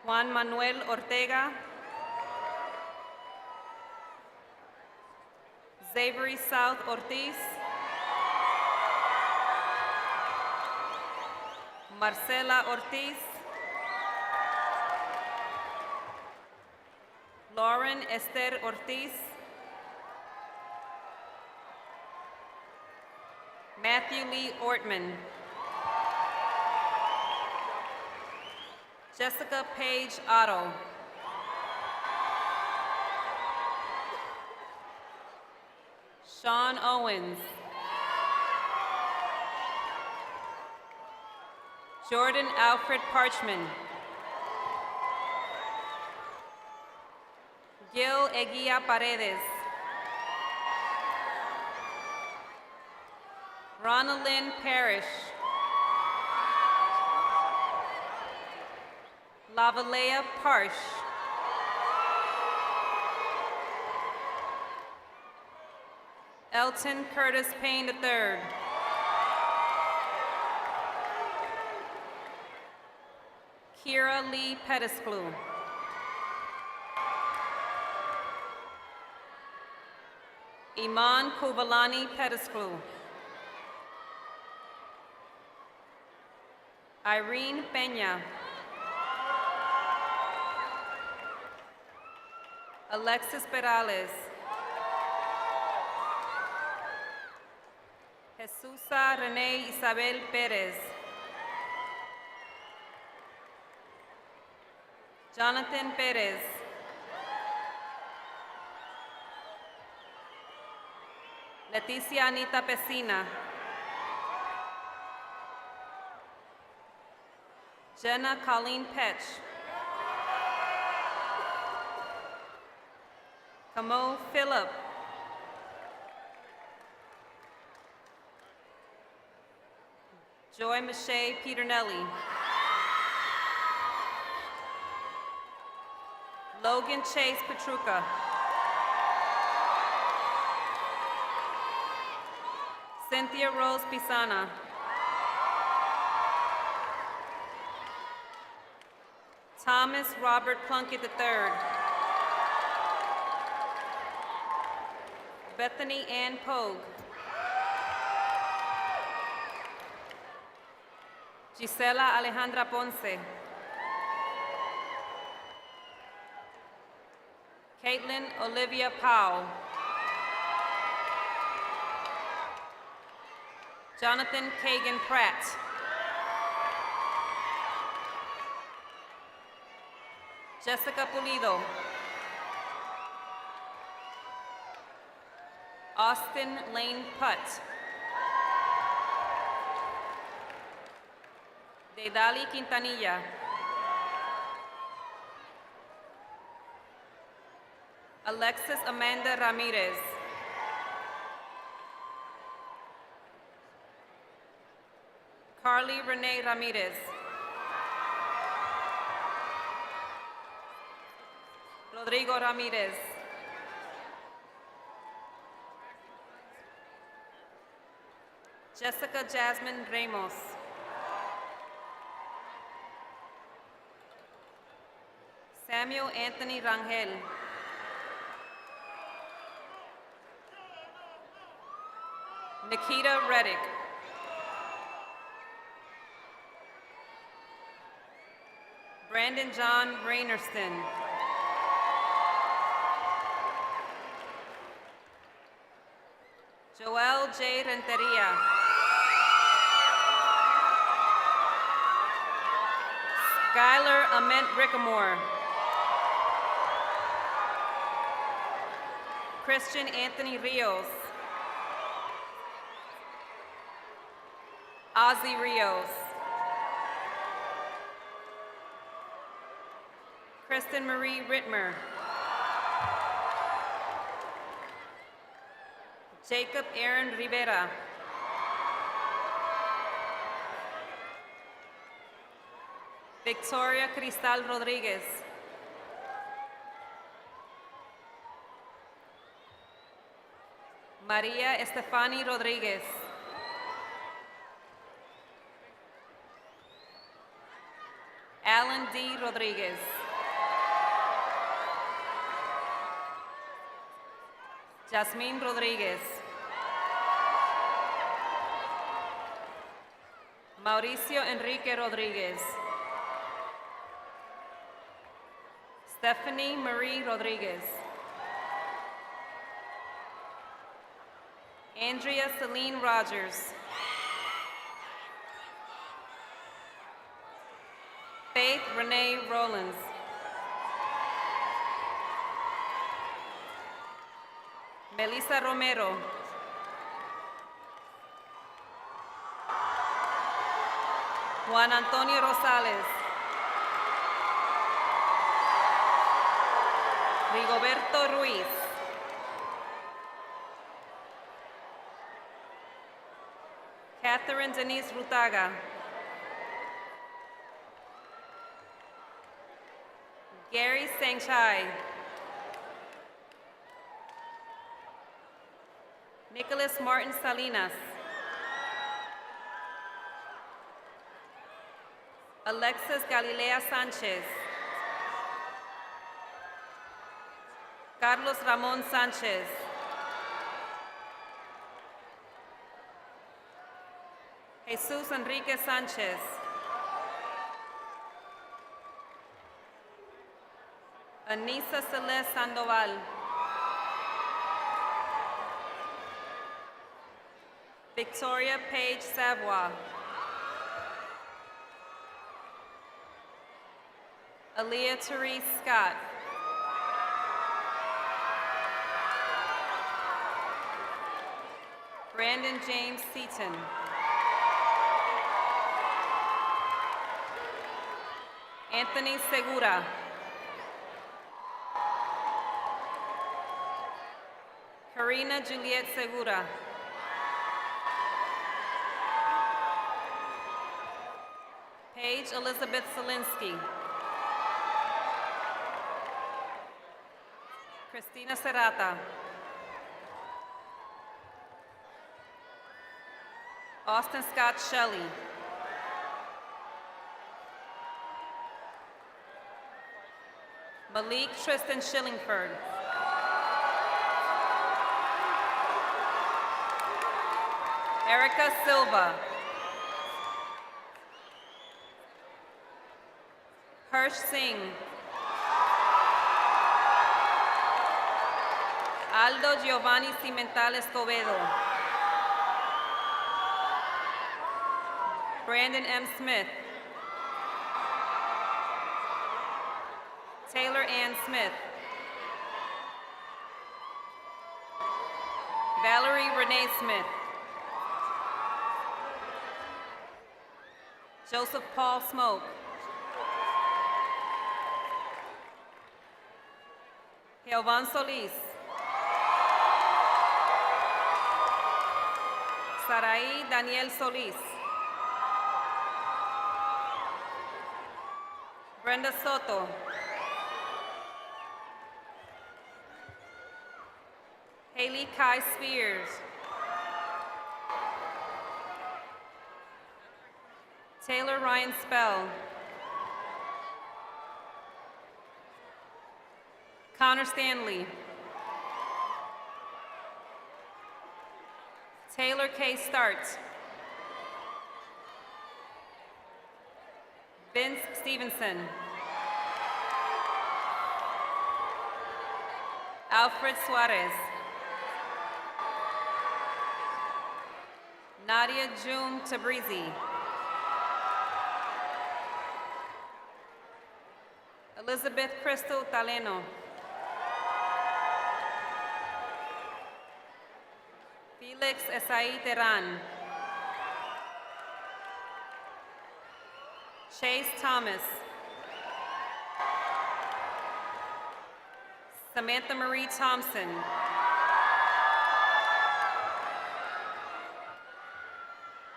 Speaker 8: Juan Manuel Ortega. Xavery South Ortiz. Marcela Ortiz. Lauren Esther Ortiz. Matthew Lee Ortman. Jessica Paige Otto. Sean Owens. Jordan Alfred Parchman. Gil Eguia Paredes. Ronalyn Parrish. Lavalea Parsh. Elton Curtis Payne III. Kira Lee Pettisclew. Iman Kuvalani Pettisclew. Irene Peña. Alexis Perales. Jesusa Renee Isabel Perez. Jonathan Perez. Leticia Anita Pesina. Jenna Colleen Petch. Camo Phillip. Joy Mache Peternelli. Logan Chase Petruca. Cynthia Rose Pisana. Thomas Robert Plunkett III. Bethany Ann Pogue. Gisela Alejandra Ponce. Caitlin Olivia Powell. Jonathan Kagan Pratt. Jessica Pulido. Austin Lane Putt. Deidali Quintanilla. Alexis Amanda Ramirez. Carly Renee Ramirez. Rodrigo Ramirez. Jessica Jasmine Ramos. Samuel Anthony Rangel. Nikita Reddick. Brandon John Rainerston. Joel J. Renteria. Skylar Ament Rickamore. Christian Anthony Rios. Ozzy Rios. Kristen Marie Rittmer. Jacob Aaron Rivera. Victoria Cristal Rodriguez. María Estefani Rodriguez. Alan D. Rodriguez. Jasmine Rodriguez. Mauricio Enrique Rodriguez. Stephanie Marie Rodriguez. Andrea Celine Rogers. Faith Renee Rollins. Melissa Romero. Juan Antonio Rosales. Rigoberto Ruiz. Catherine Denise Rutaga. Gary Sangchai. Nicholas Martin Salinas. Alexis Galilea Sanchez. Carlos Ramon Sanchez. Jesus Enrique Sanchez. Anissa Celeste Sandoval. Victoria Paige Savoy. Aaliyah Therese Scott. Brandon James Seaton. Anthony Segura. Karina Juliet Segura. Paige Elizabeth Zelinsky. Christina Serrata. Austin Scott Shelley. Malik Tristan Shillingford. Erica Silva. Harsh Singh. Aldo Giovanni Cimental Escobedo. Brandon M. Smith. Taylor Ann Smith. Valerie Renee Smith. Joseph Paul Smoke. Jeovan Solis. Sarai Daniel Solis. Brenda Soto. Haley Kai Spears. Taylor Ryan Spell. Connor Stanley. Taylor K. Starts. Vince Stevenson. Alfred Suarez. Nadia June Tabrizi. Elizabeth Crystal Taleno. Felix Esai Teran. Chase Thomas. Samantha Marie Thompson.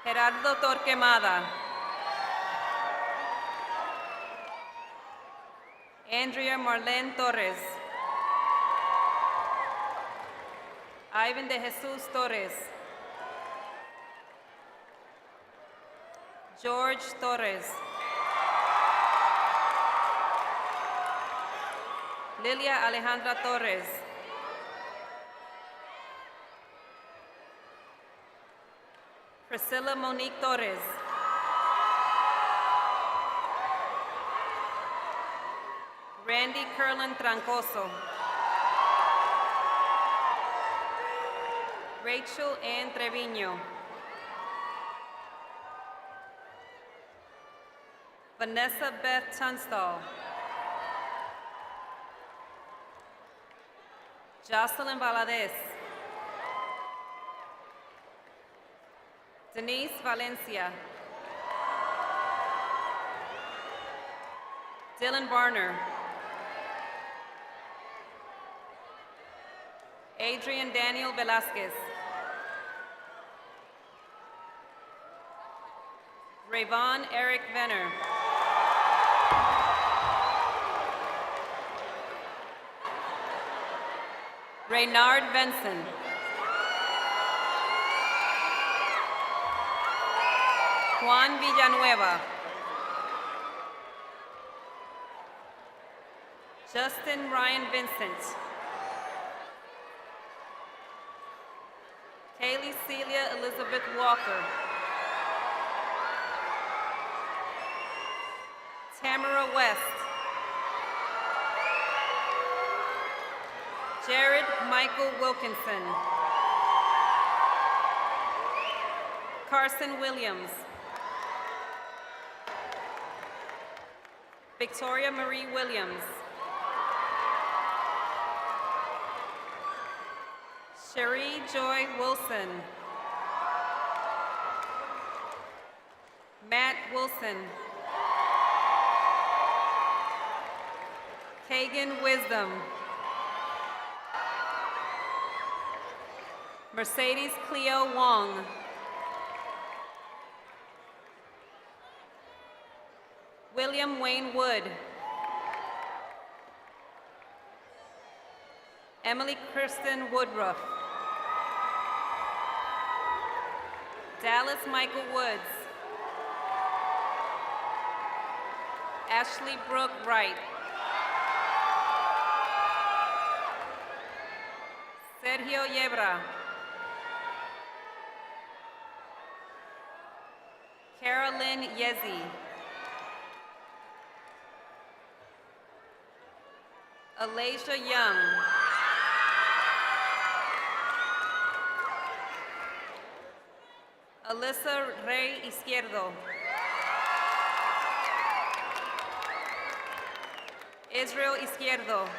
Speaker 8: Gerardo Torquemada. Andrea Marlene Torres. Ivan de Jesus Torres. George Torres. Lilia Alejandra Torres. Priscilla Monique Torres. Randy Curlin Trancoso. Rachel Ann Trevino. Vanessa Beth Tunstall. Jocelyn Valadez. Denise Valencia. Dylan Varner. Adrian Daniel Velasquez. Rayvon Eric Venner. Reynard Benson. Juan Villanueva. Justin Ryan Vincent. Kaylee Celia Elizabeth Walker. Tamara West. Jared Michael Wilkinson. Carson Williams. Victoria Marie Williams. Cherie Joy Wilson. Matt Wilson. Kagan Wisdom. Mercedes Cleo Wong. William Wayne Wood. Emily Kristen Woodruff. Dallas Michael Woods. Ashley Brooke Wright. Sergio Yebra. Carolyn Yezi. Alasia Young. Alyssa Rey Izquierdo. Israel Izquierdo.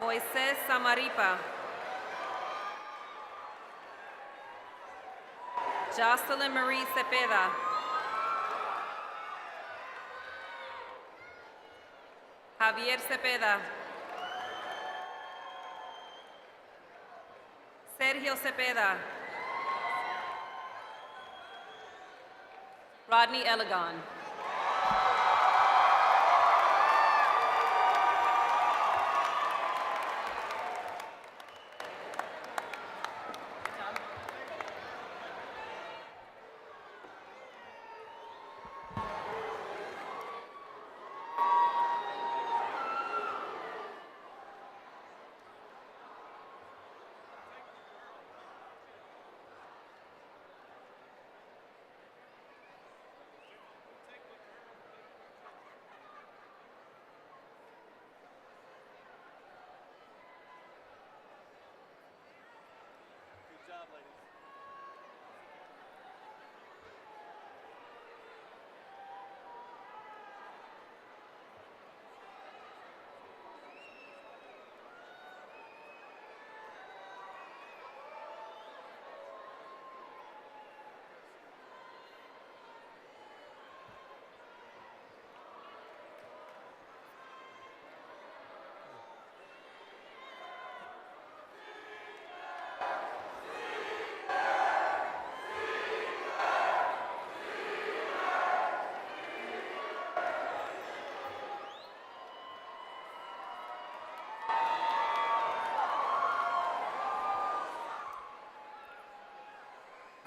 Speaker 8: Moisés Samaripa. Jocelyn Marie Cepeda. Javier Cepeda. Sergio Cepeda. Rodney Elegon.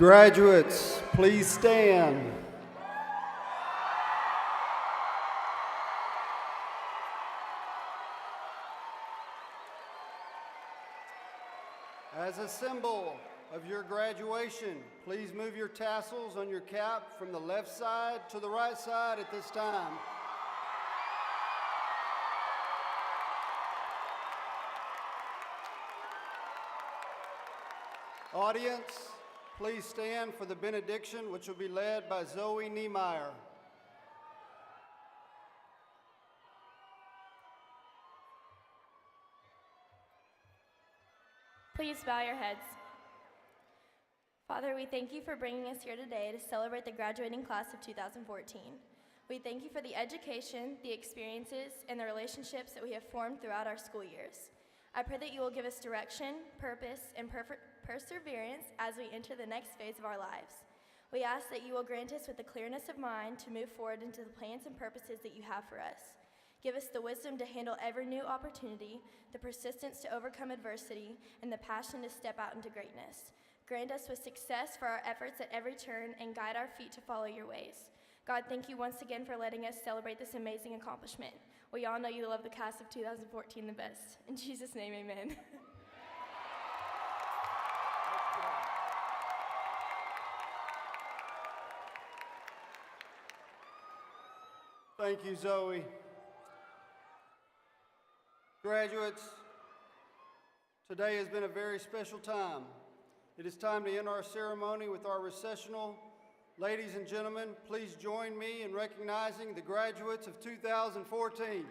Speaker 1: Graduates, please stand. As a symbol of your graduation, please move your tassels on your cap from the left side to the right side at this time. Audience, please stand for the benediction, which will be led by Zoe Niemeyer.
Speaker 3: Please bow your heads. Father, we thank you for bringing us here today to celebrate the graduating class of 2014. We thank you for the education, the experiences, and the relationships that we have formed throughout our school years. I pray that you will give us direction, purpose, and perseverance as we enter the next phase of our lives. We ask that you will grant us with the clearness of mind to move forward into the plans and purposes that you have for us. Give us the wisdom to handle every new opportunity, the persistence to overcome adversity, and the passion to step out into greatness. Grant us with success for our efforts at every turn and guide our feet to follow your ways. God, thank you once again for letting us celebrate this amazing accomplishment. We all know you love the class of 2014 the best. In Jesus' name, amen.
Speaker 1: Thank you, Zoe. Graduates, today has been a very special time. It is time to end our ceremony with our recessional. Ladies and gentlemen, please join me in recognizing the graduates of 2014.